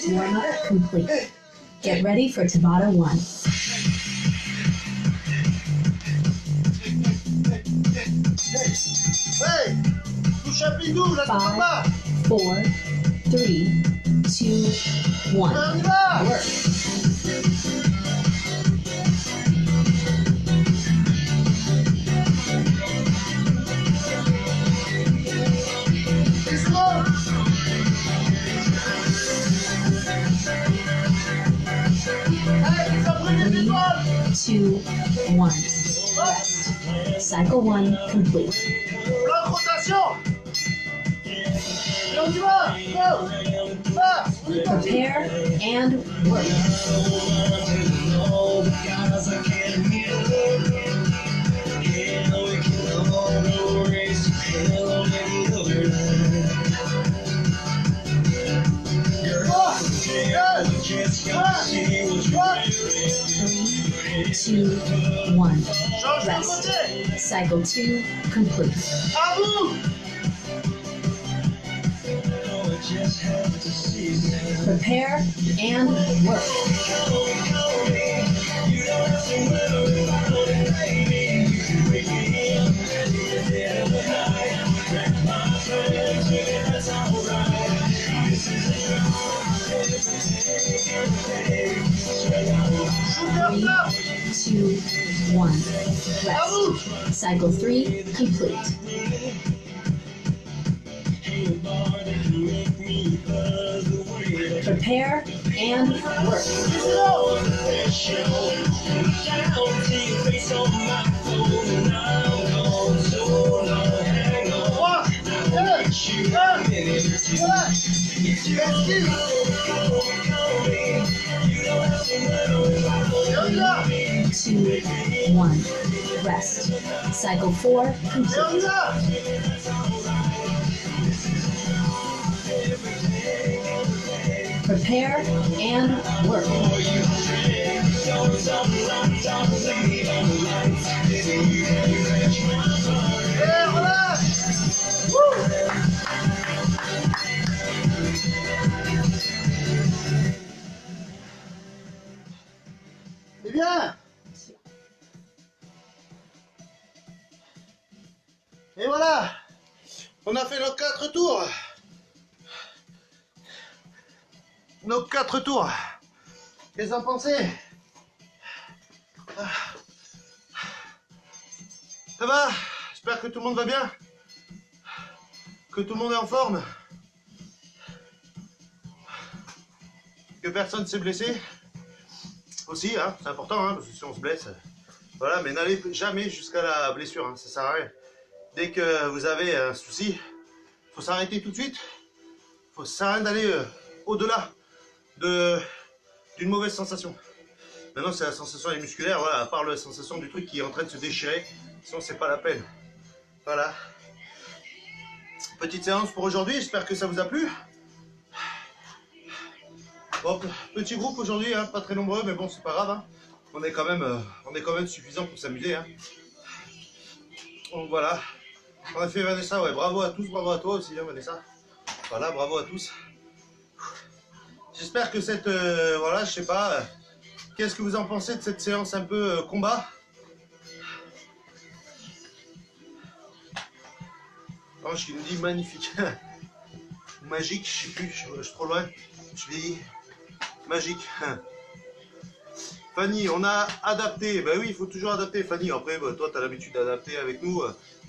Warm up complete. Get ready for Tabata 1. Hey, touche un pidou, là, tu peux pas. 4, 3, 2, 1. On y va. Work. 3, 2, 1. Rest. Cycle 1 complete. Bloc rotation. Et on y va. Go. Va. Prepare and work. Three, two, one. Change de Rest. côté. Cycle 2 complete. À vous. Prepare and work. Shooter flap. 2, 1. Rest. Cycle 3 complete. Prepare and work. Trois, deux, un. Voilà. Esquive. Et on y va. 2, 1. Rest. Cycle 4 Et on complete. y va. Prepare and work. Et relâche. Wouh. Eh bien. Et voilà. On a fait nos 4 tours. Nos 4 tours. Qu'est-ce que vous en pensez? Ça va? J'espère que tout le monde va bien. Que tout le monde est en forme. Que personne s'est blessé. Aussi, hein, c'est important, hein, parce que si on se blesse, voilà, mais n'allez jamais jusqu'à la blessure, hein, ça sert à rien. Dès que vous avez un souci, faut s'arrêter tout de suite. Ça sert à rien d'aller au-delà d'une mauvaise sensation. Maintenant, c'est la sensation est musculaire, voilà, à part la sensation du truc qui est en train de se déchirer, sinon c'est pas la peine. Voilà. Petite séance pour aujourd'hui, j'espère que ça vous a plu. Bon, petit groupe aujourd'hui, hein, pas très nombreux, mais bon, c'est pas grave. Hein. On est quand même suffisant pour s'amuser. Hein. Donc voilà. On a fait Vanessa, ouais, bravo à tous, bravo à toi aussi, hein, Vanessa. Voilà, bravo à tous. J'espère que cette, voilà, je sais pas, qu'est-ce que vous en pensez de cette séance un peu combat? Ange qui nous dit magnifique. Magique, je sais plus, je suis trop loin. Je vieillis. Magique. Fanny, on a adapté. Ben oui, il faut toujours adapter, Fanny. Après, ben, toi, tu as l'habitude d'adapter avec nous.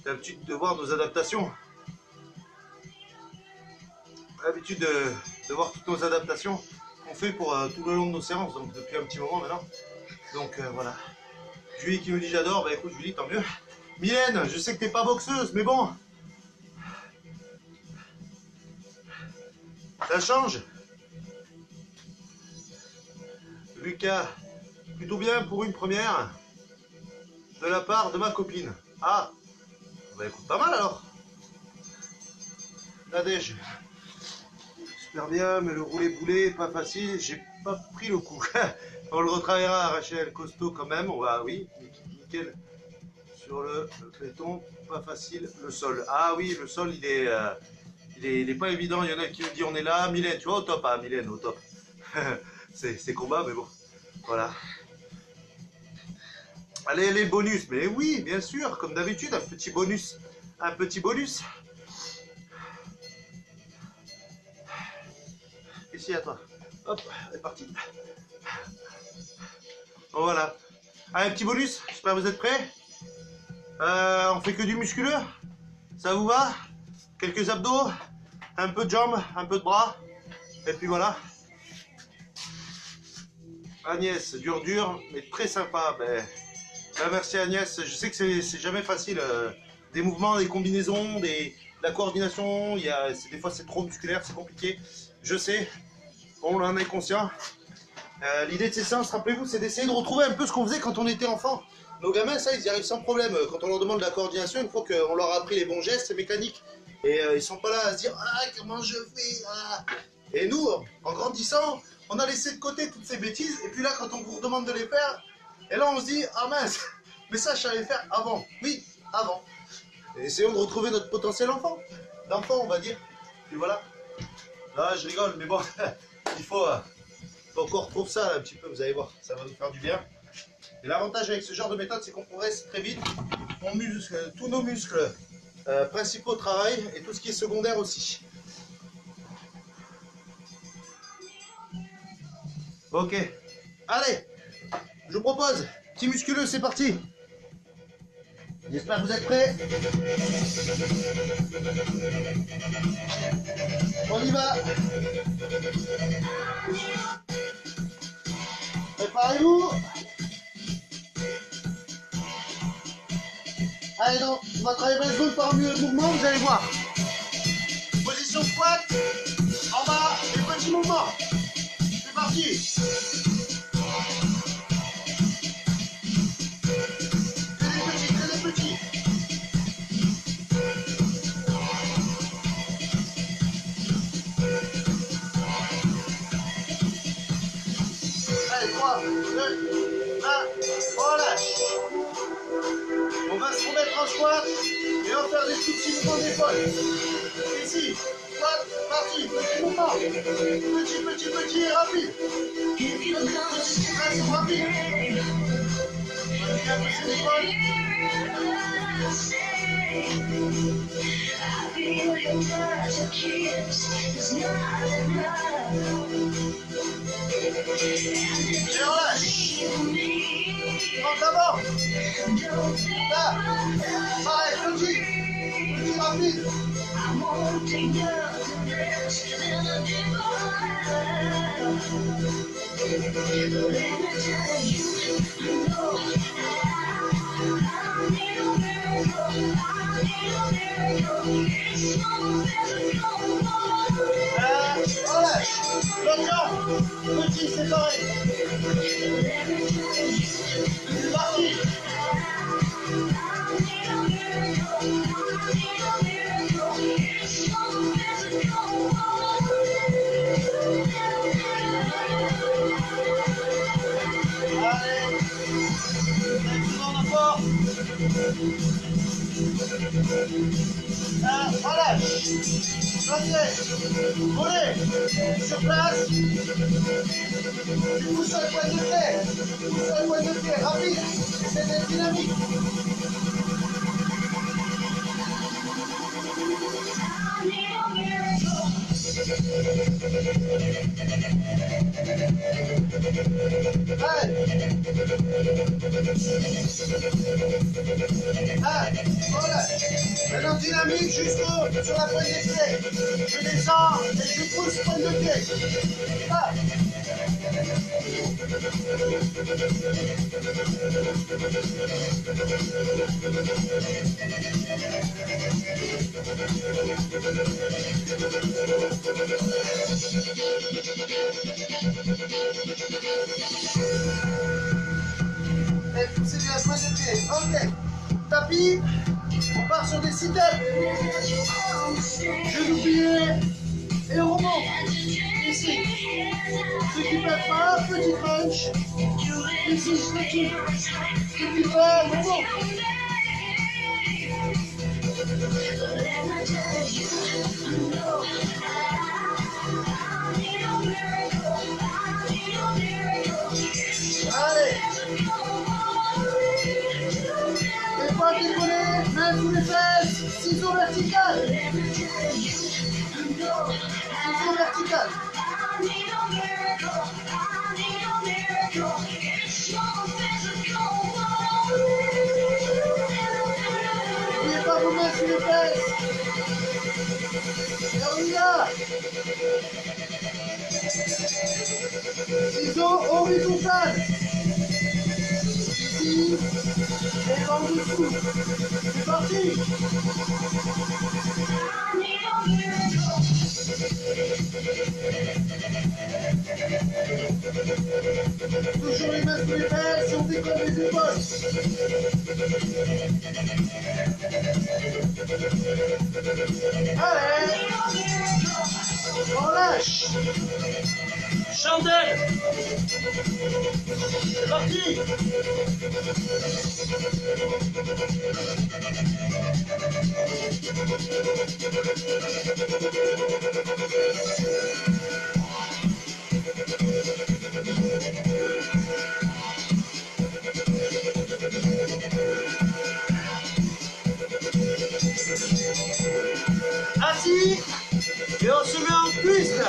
Tu as l'habitude de voir nos adaptations. L'habitude de voir toutes nos adaptations qu'on fait pour tout le long de nos séances, donc depuis un petit moment maintenant. Donc voilà. Julie qui nous dit j'adore, bah écoute Julie, tant mieux. Mylène, je sais que t'es pas boxeuse, mais bon. Ça change. Lucas, plutôt bien pour une première de la part de ma copine. Ah, bah écoute, pas mal alors. Nadège. Super bien, mais le roulé-boulé, pas facile, j'ai pas pris le coup. On le retravaillera, Rachel, costaud quand même, on va, oui, nickel. Sur le béton, pas facile, le sol. Ah oui, le sol, il est pas évident, il y en a qui me disent on est là. Mylène, tu vois, au top, hein, Mylène, au top. c'est combat, mais bon, voilà. Allez, les bonus, mais oui, bien sûr, comme d'habitude, un petit bonus. Un petit bonus. Ici à toi. Hop, c'est parti. Bon, voilà. Allez, un petit bonus, j'espère que vous êtes prêts. On fait que du musculeux. Ça vous va? Quelques abdos, un peu de jambes, un peu de bras. Et puis voilà. Agnès, dur, mais très sympa. Ben, merci Agnès. Je sais que c'est jamais facile. Des mouvements, des combinaisons, de la coordination. Des fois, c'est trop musculaire, c'est compliqué. Je sais. On en est conscient. L'idée de ces séances, rappelez-vous, c'est d'essayer de retrouver un peu ce qu'on faisait quand on était enfant. Nos gamins, ça, ils y arrivent sans problème. Quand on leur demande de la coordination, une fois qu'on leur a appris les bons gestes, c'est mécanique. Et ils sont pas là à se dire « Ah, comment je fais ah. !» Et nous, en grandissant, on a laissé de côté toutes ces bêtises. Et puis là, quand on vous redemande de les faire, et là, on se dit « Ah mince, mais ça, je savais faire avant. » Oui, avant. Et essayons de retrouver notre potentiel d'enfant, on va dire. Puis voilà. Là, je rigole, mais bon, il faut qu'on retrouve ça un petit peu, vous allez voir. Ça va nous faire du bien. Et l'avantage avec ce genre de méthode, c'est qu'on progresse très vite. On muscle, tous nos muscles principaux travaillent et tout ce qui est secondaire aussi. Ok. Allez, je vous propose, petit musculeux, c'est parti. J'espère que vous êtes prêts. On y va. Préparez-vous. Allez donc, on va travailler 20 secondes par mouvement, vous allez voir. Position squat, en bas, et petit mouvement. C'est parti. Que des petits. Allez, 3, 2, 1, relâche. On va se remettre en squat et on va faire des tout petits mouvements d'épaule. Ici, squat, parti, petit mouvement. Petit et rapide. Petit, reste rapide. On va bien pousser l'épaule. Et relâche. Prends d'abord. Là. Pareil, petit rapide. Relâche. L'autre jambe. Petit, c'est pareil. C'est parti. Allez. Maximum d'effort. Relâche. Roulez. Sur place. Tu pousses sur le pointe de pied. Pousse sur le pointe de pied. Rapide. C'est d'être dynamique. Allez, voilà. Maintenant dynamique jusqu'au sur la pointe des pieds. Je descends et je pousse pointe de pied. Ah. Et poussez bien la pointe de pied. Ok. Tapis. On part sur des sit-ups. Genoux pliés. Et on remonte. Ici. Ceux qui ne peuvent pas, petit crunch. Ici, petit. Ceux qui peuvent, on monte. Allez. Les pas décollés, mains sous les fesses, ciseaux verticales. Ciseaux verticales. N'oubliez pas vos mains sous les fesses. Et on y va. Ciseaux horizontales. Ici. Et en dessous. C'est parti. Toujours les mains sur les fesses et on décolle les épaules. Allez. On lâche. Chandelle. C'est parti. Assis. Et on se met en twist.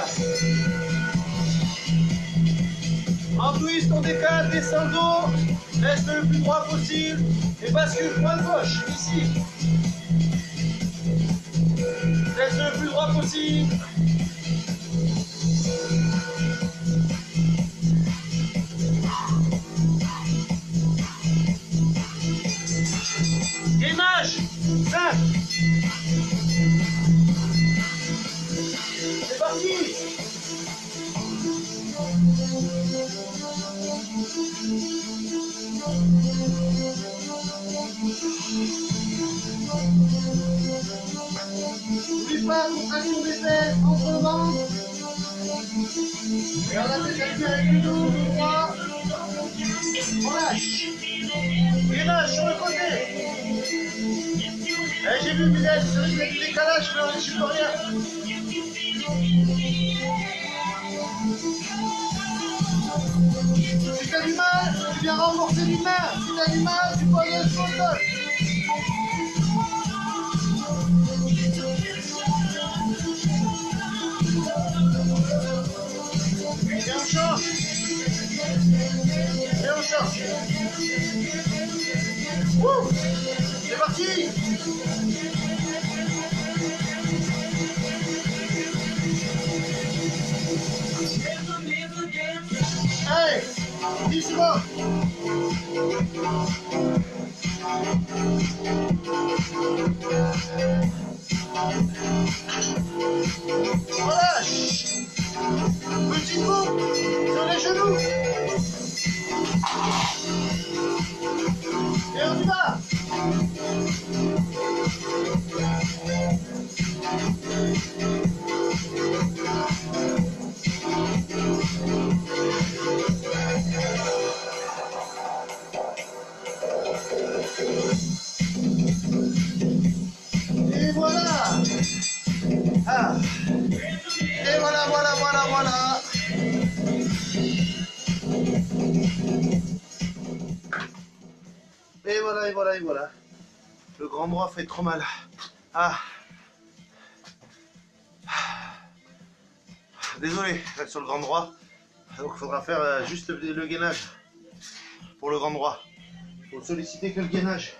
En twist, on décale, descend le dos, reste le plus droit possible et bascule pointe gauche, ici. Reste le plus droit possible. Gainage, 5. C'est parti. N'oublie pas, contraction des fesses, entre le ventre. Regarde la tête calculée avec le dos, le droit. On lâche. Gainage sur le côté. Eh, j'ai vu, Mylène, c'est vrai qu'il y a du décalage, mais on ne chute rien. Si t'as du mal, tu viens renforcer d'une main. Si t'as du mal, tu poses le sur le sol. Et on change. Et on change. Wouh! C'est parti! Allez! 10 secondes! Relâche! Petit coup sur les genoux! Et on y va! Et voilà! Ah! Et voilà, voilà, voilà, voilà! Et voilà, et voilà, et voilà. Le grand droit fait trop mal. Ah. Désolé, sur le grand droit. Donc il faudra faire juste le gainage pour le grand droit. Il faut solliciter que le gainage.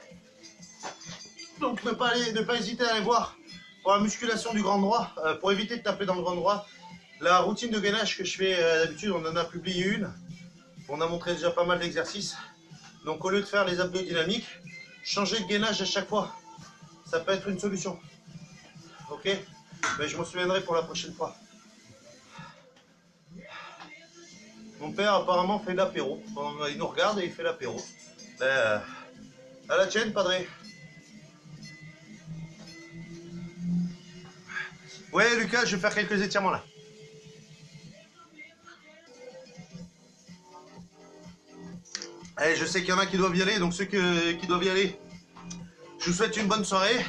Donc ne pas hésiter à aller voir pour la musculation du grand droit, pour éviter de taper dans le grand droit. La routine de gainage que je fais d'habitude, on en a publié une. On a montré déjà pas mal d'exercices. Donc au lieu de faire les abdos dynamiques, changer de gainage à chaque fois. Ça peut être une solution. Ok? Mais je m'en souviendrai pour la prochaine fois. Mon père apparemment fait l'apéro. Il nous regarde et il fait l'apéro. À la tienne, Padré. Ouais, Lucas, je vais faire quelques étirements là. Allez, je sais qu'il y en a qui doivent y aller, donc ceux qui doivent y aller, je vous souhaite une bonne soirée.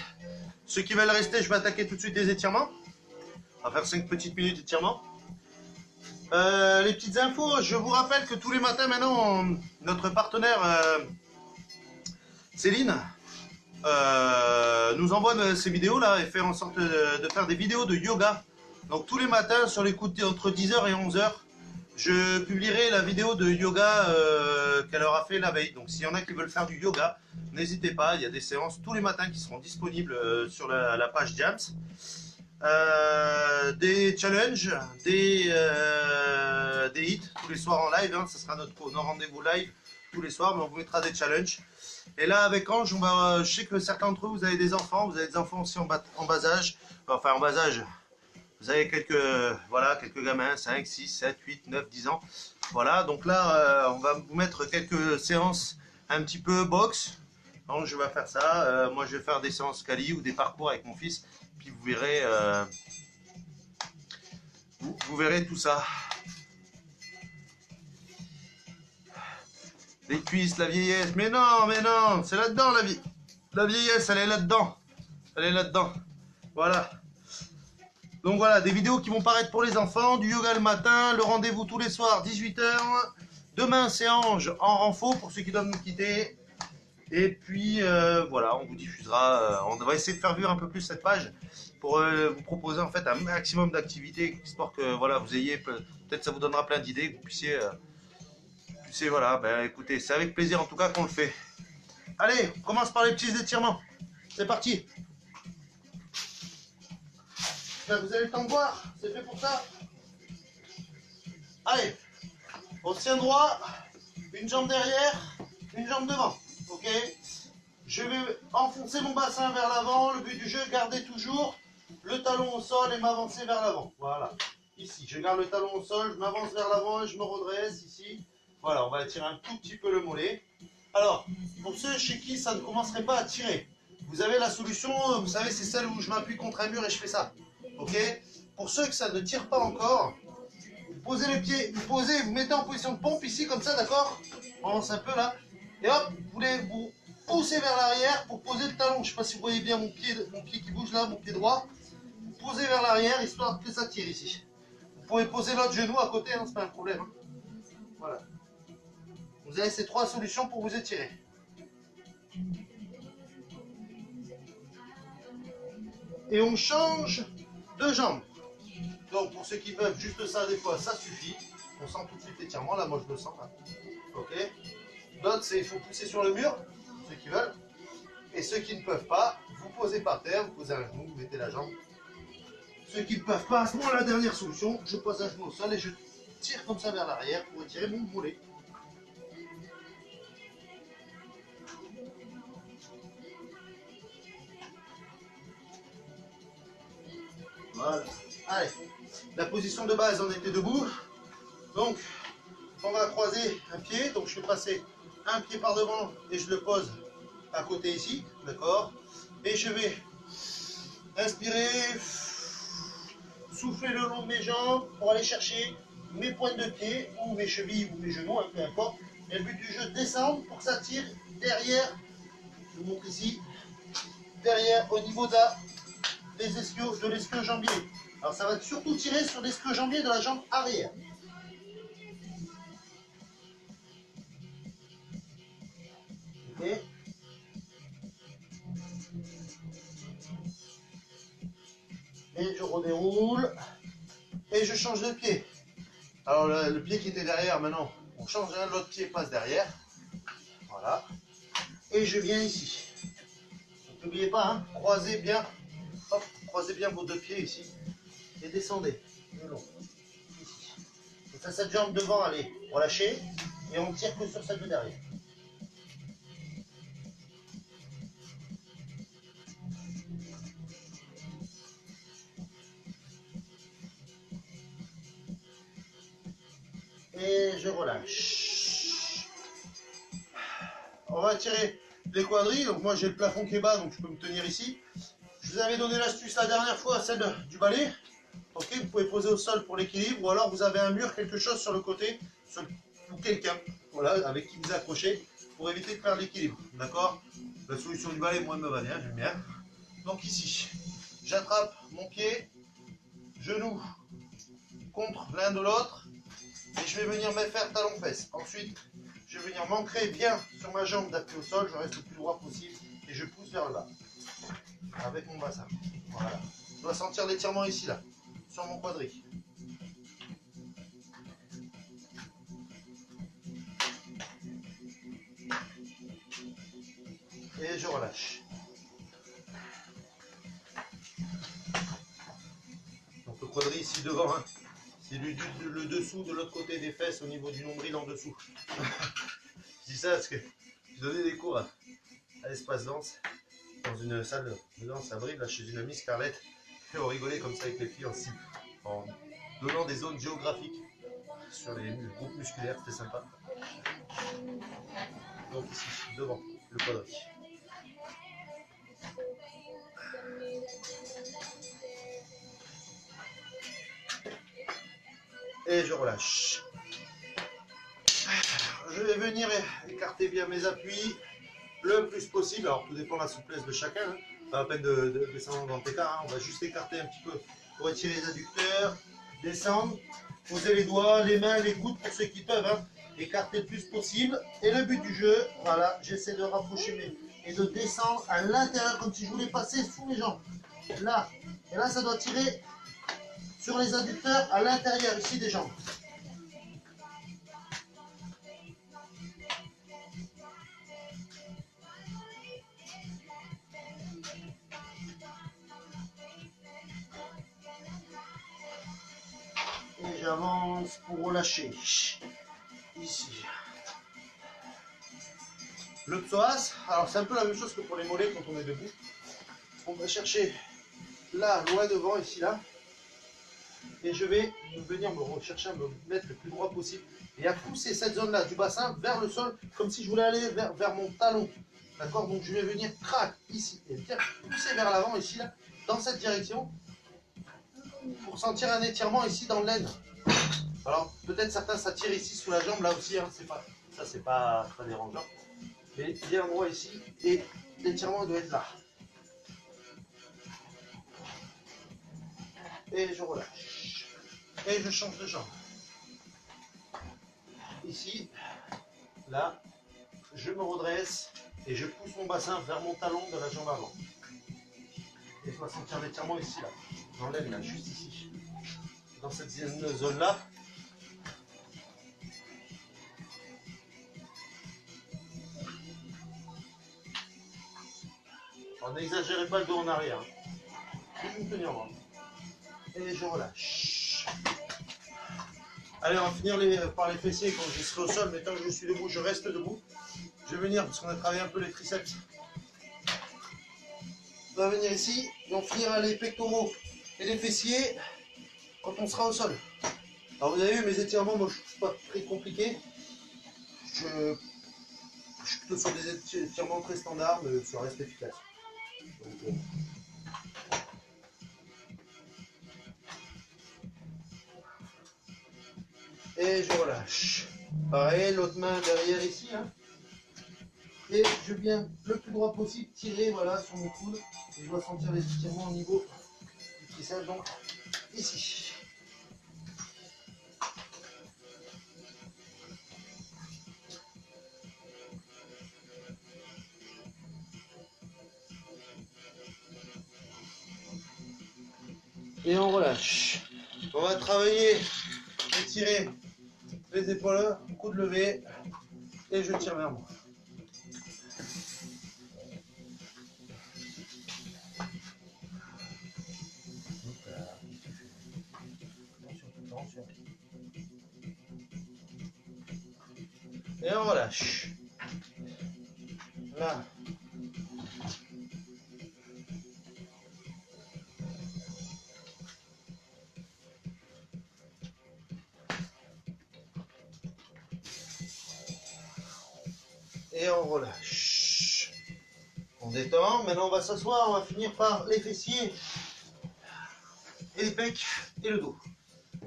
Ceux qui veulent rester, je vais attaquer tout de suite les étirements. On va faire 5 petites minutes d'étirement. Les petites infos, je vous rappelle que tous les matins maintenant, notre partenaire Céline nous envoie ces vidéos là et fait en sorte de faire des vidéos de yoga. Donc tous les matins sur les coups entre 10h et 11h, je publierai la vidéo de yoga qu'elle aura fait la veille. Donc s'il y en a qui veulent faire du yoga, n'hésitez pas, il y a des séances tous les matins qui seront disponibles sur la page Jams. des challenges, des hits tous les soirs en live. Hein, ça sera notre rendez-vous live tous les soirs, mais on vous mettra des challenges. Et là, avec Ange, je sais que certains d'entre vous avez des enfants aussi en bas âge. Enfin, en bas âge. Vous avez quelques gamins, 5, 6, 7, 8, 9, 10 ans. Voilà, donc là, on va vous mettre quelques séances un petit peu boxe. Donc, je vais faire ça. Moi, je vais faire des séances quali ou des parcours avec mon fils. Puis vous verrez, vous verrez tout ça. Les cuisses, la vieillesse. Mais non, c'est là-dedans la vie. La vieillesse, elle est là-dedans. Elle est là-dedans. Voilà. Donc voilà, des vidéos qui vont paraître pour les enfants, du yoga le matin, le rendez-vous tous les soirs, 18 h. Demain, c'est Ange en renfo pour ceux qui doivent nous quitter. Et puis, voilà, on vous diffusera. On va essayer de faire vivre un peu plus cette page pour vous proposer en fait un maximum d'activités, histoire que voilà, vous ayez, peut-être ça vous donnera plein d'idées, que vous puissiez, voilà, ben écoutez, c'est avec plaisir en tout cas qu'on le fait. Allez, on commence par les petits étirements. C'est parti. Là, vous avez le temps de voir, c'est fait pour ça. Allez, on tient droit, une jambe derrière, une jambe devant, ok. Je vais enfoncer mon bassin vers l'avant, le but du jeu, garder toujours le talon au sol et m'avancer vers l'avant, voilà. Ici, je garde le talon au sol, je m'avance vers l'avant et je me redresse ici. Voilà, on va étirer un tout petit peu le mollet. Alors, pour ceux chez qui ça ne commencerait pas à tirer, vous avez la solution, vous savez, c'est celle où je m'appuie contre un mur et je fais ça. Ok. Pour ceux que ça ne tire pas encore, vous posez les pieds, vous mettez en position de pompe ici, comme ça, d'accord? On avance un peu là. Et hop, vous poussez vers l'arrière pour poser le talon. Je ne sais pas si vous voyez bien mon pied qui bouge là, mon pied droit. Vous posez vers l'arrière, histoire que ça tire ici. Vous pouvez poser l'autre genou à côté, hein, c'est pas un problème. Hein. Voilà. Vous avez ces 3 solutions pour vous étirer. Et on change de jambe. Donc pour ceux qui peuvent juste ça des fois, ça suffit. On sent tout de suite l'étirement, là moi je le sens là. Ok. D'autres c'est il faut pousser sur le mur, ceux qui veulent. Et ceux qui ne peuvent pas, vous posez par terre, vous posez un genou, vous mettez la jambe. Ceux qui ne peuvent pas, à ce moment la dernière solution, je pose un genou au sol et je tire comme ça vers l'arrière pour étirer mon mollet. Voilà. Allez, la position de base, on était debout. Donc, on va croiser un pied. Donc, je vais passer un pied par devant et je le pose à côté ici. D'accord. Et je vais inspirer, souffler le long de mes jambes pour aller chercher mes pointes de pied ou mes chevilles ou mes genoux, peu importe. Et le but du jeu, descendre pour que ça tire derrière. Je vous montre ici. Derrière, au niveau de l'ischio-jambier. Alors ça va surtout tirer sur l'ischio-jambier de la jambe arrière. Ok. Et je redéroule. Et je change de pied. Alors le pied qui était derrière, maintenant, on change l'autre pied passe derrière. Voilà. Et je viens ici. N'oubliez pas, hein, croisez bien. Hop, croisez bien vos 2 pieds ici. Et descendez le long. Ici. Donc ça, cette jambe devant, allez, relâchez. Et on tire que sur celle de derrière. Et je relâche. On va tirer les quadrilles. Donc moi j'ai le plafond qui est bas, donc je peux me tenir ici. Je vous avais donné l'astuce la dernière fois, celle du balai. Ok, vous pouvez poser au sol pour l'équilibre, ou alors vous avez un mur, quelque chose sur le côté, ou quelqu'un, voilà, avec qui vous accrochez, pour éviter de perdre l'équilibre. D'accord? La solution du balai, moi, me va bien, j'aime bien. Donc ici, j'attrape mon pied, genou contre l'un de l'autre, et je vais venir me faire talon-fesse. Ensuite, je vais venir m'ancrer bien sur ma jambe d'appui au sol, je reste le plus droit possible, et je pousse vers le bas, avec mon bassin. Voilà. Je dois sentir l'étirement ici, là, sur mon quadrille. Et je relâche. connerie ici devant. Hein. C'est le dessous de l'autre côté des fesses au niveau du nombril en dessous. Je dis ça parce que j'ai donné des cours à l'espace danse dans une salle de danse à Brive, là, chez une amie Scarlett. Et on rigolait comme ça avec les filles en donnant des zones géographiques sur les groupes musculaires, c'était sympa. Donc ici, devant le quadri. Et je relâche. Je vais venir écarter bien mes appuis le plus possible. Alors tout dépend de la souplesse de chacun. Hein. Pas la peine de descendre dans le écart. Hein. On va juste écarter un petit peu pour étirer les adducteurs. Descendre. Poser les doigts, les mains, les coudes pour ceux qui peuvent. Hein. Écarter le plus possible. Et le but du jeu, voilà, j'essaie de rapprocher mes et de descendre à l'intérieur comme si je voulais passer sous les jambes. Là. Et là, ça doit tirer sur les adducteurs à l'intérieur ici des jambes. Et j'avance pour relâcher. Ici. Le psoas, alors c'est un peu la même chose que pour les mollets quand on est debout. On va chercher là, loin devant, ici, là. Et je vais venir me rechercher à me mettre le plus droit possible et à pousser cette zone-là du bassin vers le sol, comme si je voulais aller vers mon talon. D'accord? Donc je vais venir, crac, ici, et bien pousser vers l'avant, ici, là, dans cette direction, pour sentir un étirement ici dans l'aine. Alors peut-être certains ça tire ici sous la jambe, là aussi, hein, c'est pas dérangeant. Mais bien droit ici, et l'étirement doit être là. Et je relâche. Et je change de jambe. Ici, là, je me redresse et je pousse mon bassin vers mon talon de la jambe avant. Et je dois sentir l'étirement ici, là, dans l'aine, là, juste ici. Dans cette zone-là. Alors n'exagérez pas le dos en arrière. Je vais me tenir droit. Et je relâche. Allez, on va finir par les fessiers quand je serai au sol, mais tant que je suis debout, je reste debout. Je vais venir, parce qu'on a travaillé un peu les triceps. On va venir ici, et on finira les pectoraux et les fessiers quand on sera au sol. Alors vous avez vu, mes étirements, moi je ne suis pas très compliqué. Je suis plutôt sur des étirements très standards, mais ça reste efficace. Donc, et je relâche. Pareil, l'autre main derrière ici. Hein. Et je viens le plus droit possible tirer voilà, sur mon coude. Et je dois sentir les étirements au niveau du triceps, donc ici. Et on relâche. On va travailler, étirer les épaules, coude levé, et je tire vers moi. Et on relâche. Là. Et on relâche. On détend. Maintenant, on va s'asseoir. On va finir par les fessiers et les pecs et le dos.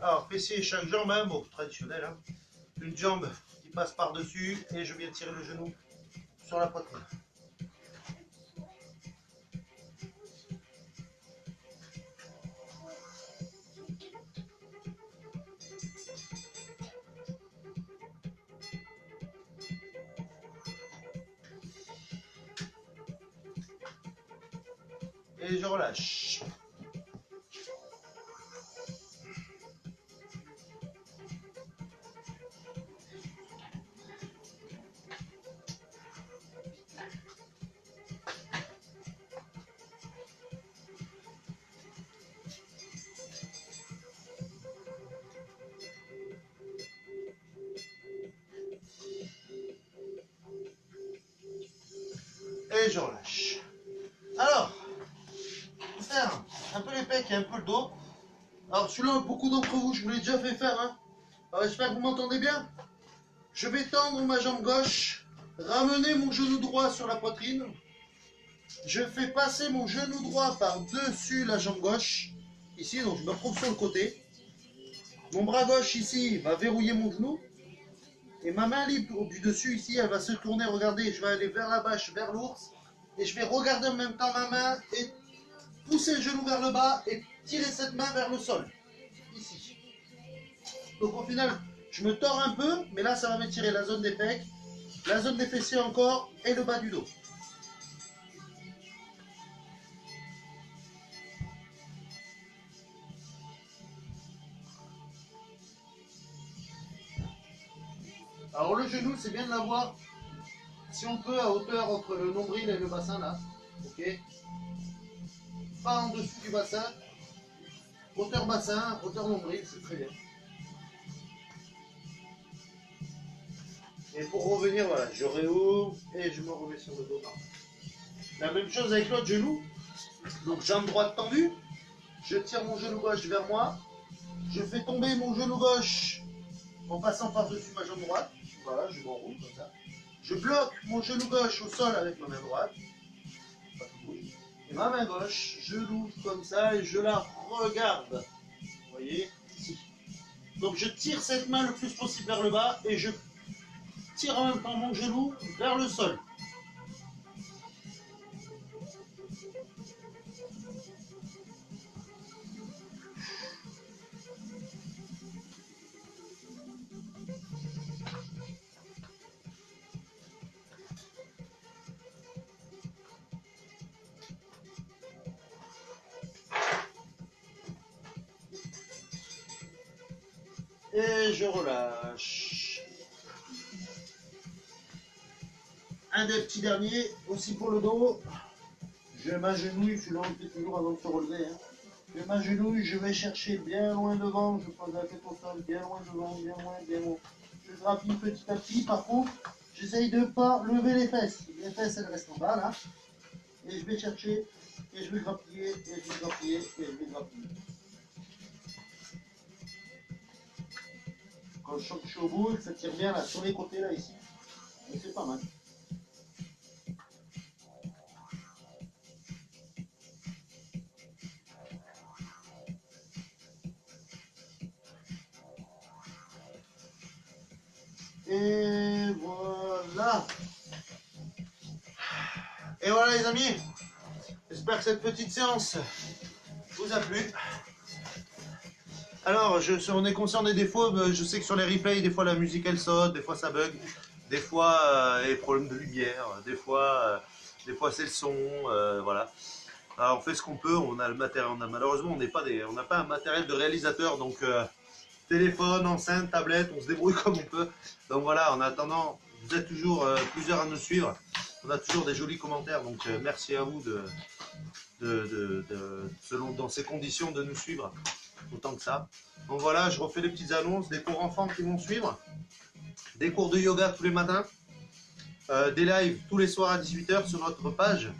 Alors, fessiers, chaque jambe, hein, bon, traditionnel. Hein. Une jambe qui passe par-dessus et je viens tirer le genou sur la poitrine. Et je relâche. Et je relâche. Alors, on va faire un peu les pecs et un peu le dos. Alors celui-là, beaucoup d'entre vous, je vous l'ai déjà fait faire. Hein. Alors j'espère que vous m'entendez bien. Je vais tendre ma jambe gauche, ramener mon genou droit sur la poitrine. Je fais passer mon genou droit par-dessus la jambe gauche. Ici, donc je me retrouve sur le côté. Mon bras gauche ici va verrouiller mon genou. Et ma main libre du dessus ici, elle va se tourner, regardez, je vais aller vers la vache, vers l'ours. Et je vais regarder en même temps ma main et pousser le genou vers le bas et tirer cette main vers le sol. Ici. Donc au final, je me tords un peu, mais là ça va m'étirer la zone des pecs, la zone des fessiers encore et le bas du dos. Alors le genou, c'est bien de l'avoir, si on peut, à hauteur entre le nombril et le bassin là. Ok. Pas en dessous du bassin. Hauteur bassin, hauteur nombril, c'est très bien. Et pour revenir, voilà, je réouvre et je me remets sur le dos. La même chose avec l'autre genou. Donc jambe droite tendue. Je tire mon genou gauche vers moi. Je fais tomber mon genou gauche en passant par-dessus ma jambe droite. Voilà, je m'enroule comme ça. Je bloque mon genou gauche au sol avec ma main droite. Et ma main gauche, je l'ouvre comme ça et je la regarde. Vous voyez, ici. Donc je tire cette main le plus possible vers le bas et je tire en même temps mon genou vers le sol. Et je relâche. Un des petits derniers, aussi pour le dos. Je m'agenouille, celui-là on le fait toujours avant de se relever. Hein. Je m'agenouille, je vais chercher bien loin devant, je pose la tête au sol, bien loin devant, bien loin, bien loin. Je grappille petit à petit, par contre, j'essaye de ne pas lever les fesses. Les fesses, elles restent en bas, là. Et je vais chercher, et je vais grappiller, et je vais grappiller, et je vais grappiller. Quand je sens que je suis au bout, ça tire bien là, sur les côtés, là, ici. Et c'est pas mal. Et voilà. Et voilà les amis. J'espère que cette petite séance vous a plu. Alors, on est conscient des défauts. Je sais que sur les replays, des fois la musique elle saute, des fois ça bug, des fois il y a des problèmes de lumière, des fois c'est le son, voilà. Alors on fait ce qu'on peut. On a le matériel. Malheureusement, on n'a pas un matériel de réalisateur, donc téléphone, enceinte, tablette, on se débrouille comme on peut. Donc voilà, en attendant, vous êtes toujours plusieurs à nous suivre. On a toujours des jolis commentaires, donc merci à vous selon dans ces conditions de nous suivre autant que ça. Donc voilà, je refais les petites annonces, des cours enfants qui vont suivre, des cours de yoga tous les matins, des lives tous les soirs à 18h sur notre page.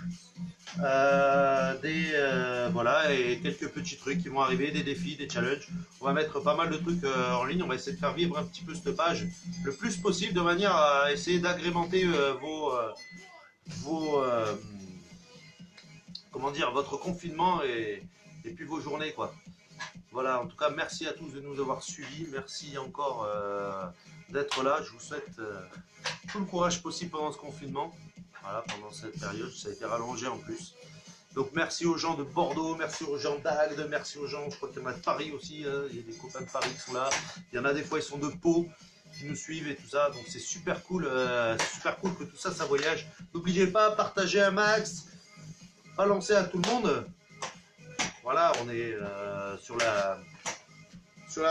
Voilà, et quelques petits trucs qui vont arriver, des défis, des challenges. On va mettre pas mal de trucs en ligne. On va essayer de faire vivre un petit peu cette page le plus possible, de manière à essayer d'agrémenter comment dire, votre confinement et puis vos journées, quoi. Voilà, en tout cas, merci à tous de nous avoir suivis. Merci encore d'être là. Je vous souhaite tout le courage possible pendant ce confinement. Voilà, pendant cette période, ça a été rallongé en plus. Donc merci aux gens de Bordeaux, merci aux gens d'Agde, merci aux gens, je crois qu'il y en a de Paris aussi, il y a des copains de Paris qui sont là. Il y en a des fois, ils sont de Pau, qui nous suivent et tout ça. Donc c'est super cool que tout ça, ça voyage. N'oubliez pas, partagez un max, balancez à tout le monde. Voilà, on est sur la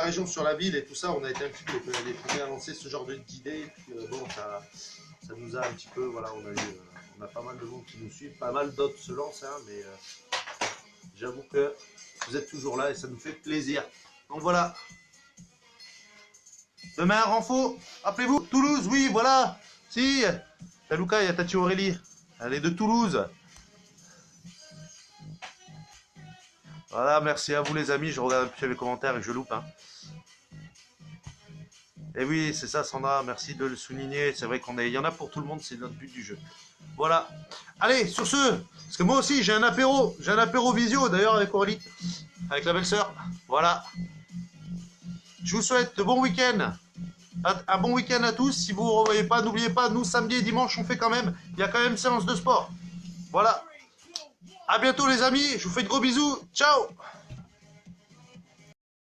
région, sur la ville et tout ça, on a été un petit peu les premiers à lancer ce genre d'idées. Et puis bon, ça nous a un petit peu, voilà, on a pas mal de monde qui nous suit, pas mal d'autres se lancent, hein, mais j'avoue que vous êtes toujours là et ça nous fait plaisir. Donc voilà. Demain, renfort, appelez-vous, Toulouse, oui, voilà. Si, il y a Luca, il y a Tati Aurélie. Elle est de Toulouse. Voilà, merci à vous les amis. Je regarde un peu les commentaires et je loupe. Hein. Et oui, c'est ça Sandra, merci de le souligner. C'est vrai il y en a pour tout le monde, c'est notre but du jeu. Voilà. Allez, sur ce, parce que moi aussi j'ai un apéro visio d'ailleurs avec Aurélie, avec la belle-sœur. Voilà. Je vous souhaite de bons week-ends. Un bon week-end à tous. Si vous ne revoyez pas, n'oubliez pas, nous samedi et dimanche on fait quand même. Il y a quand même séance de sport. Voilà. À bientôt les amis. Je vous fais de gros bisous. Ciao.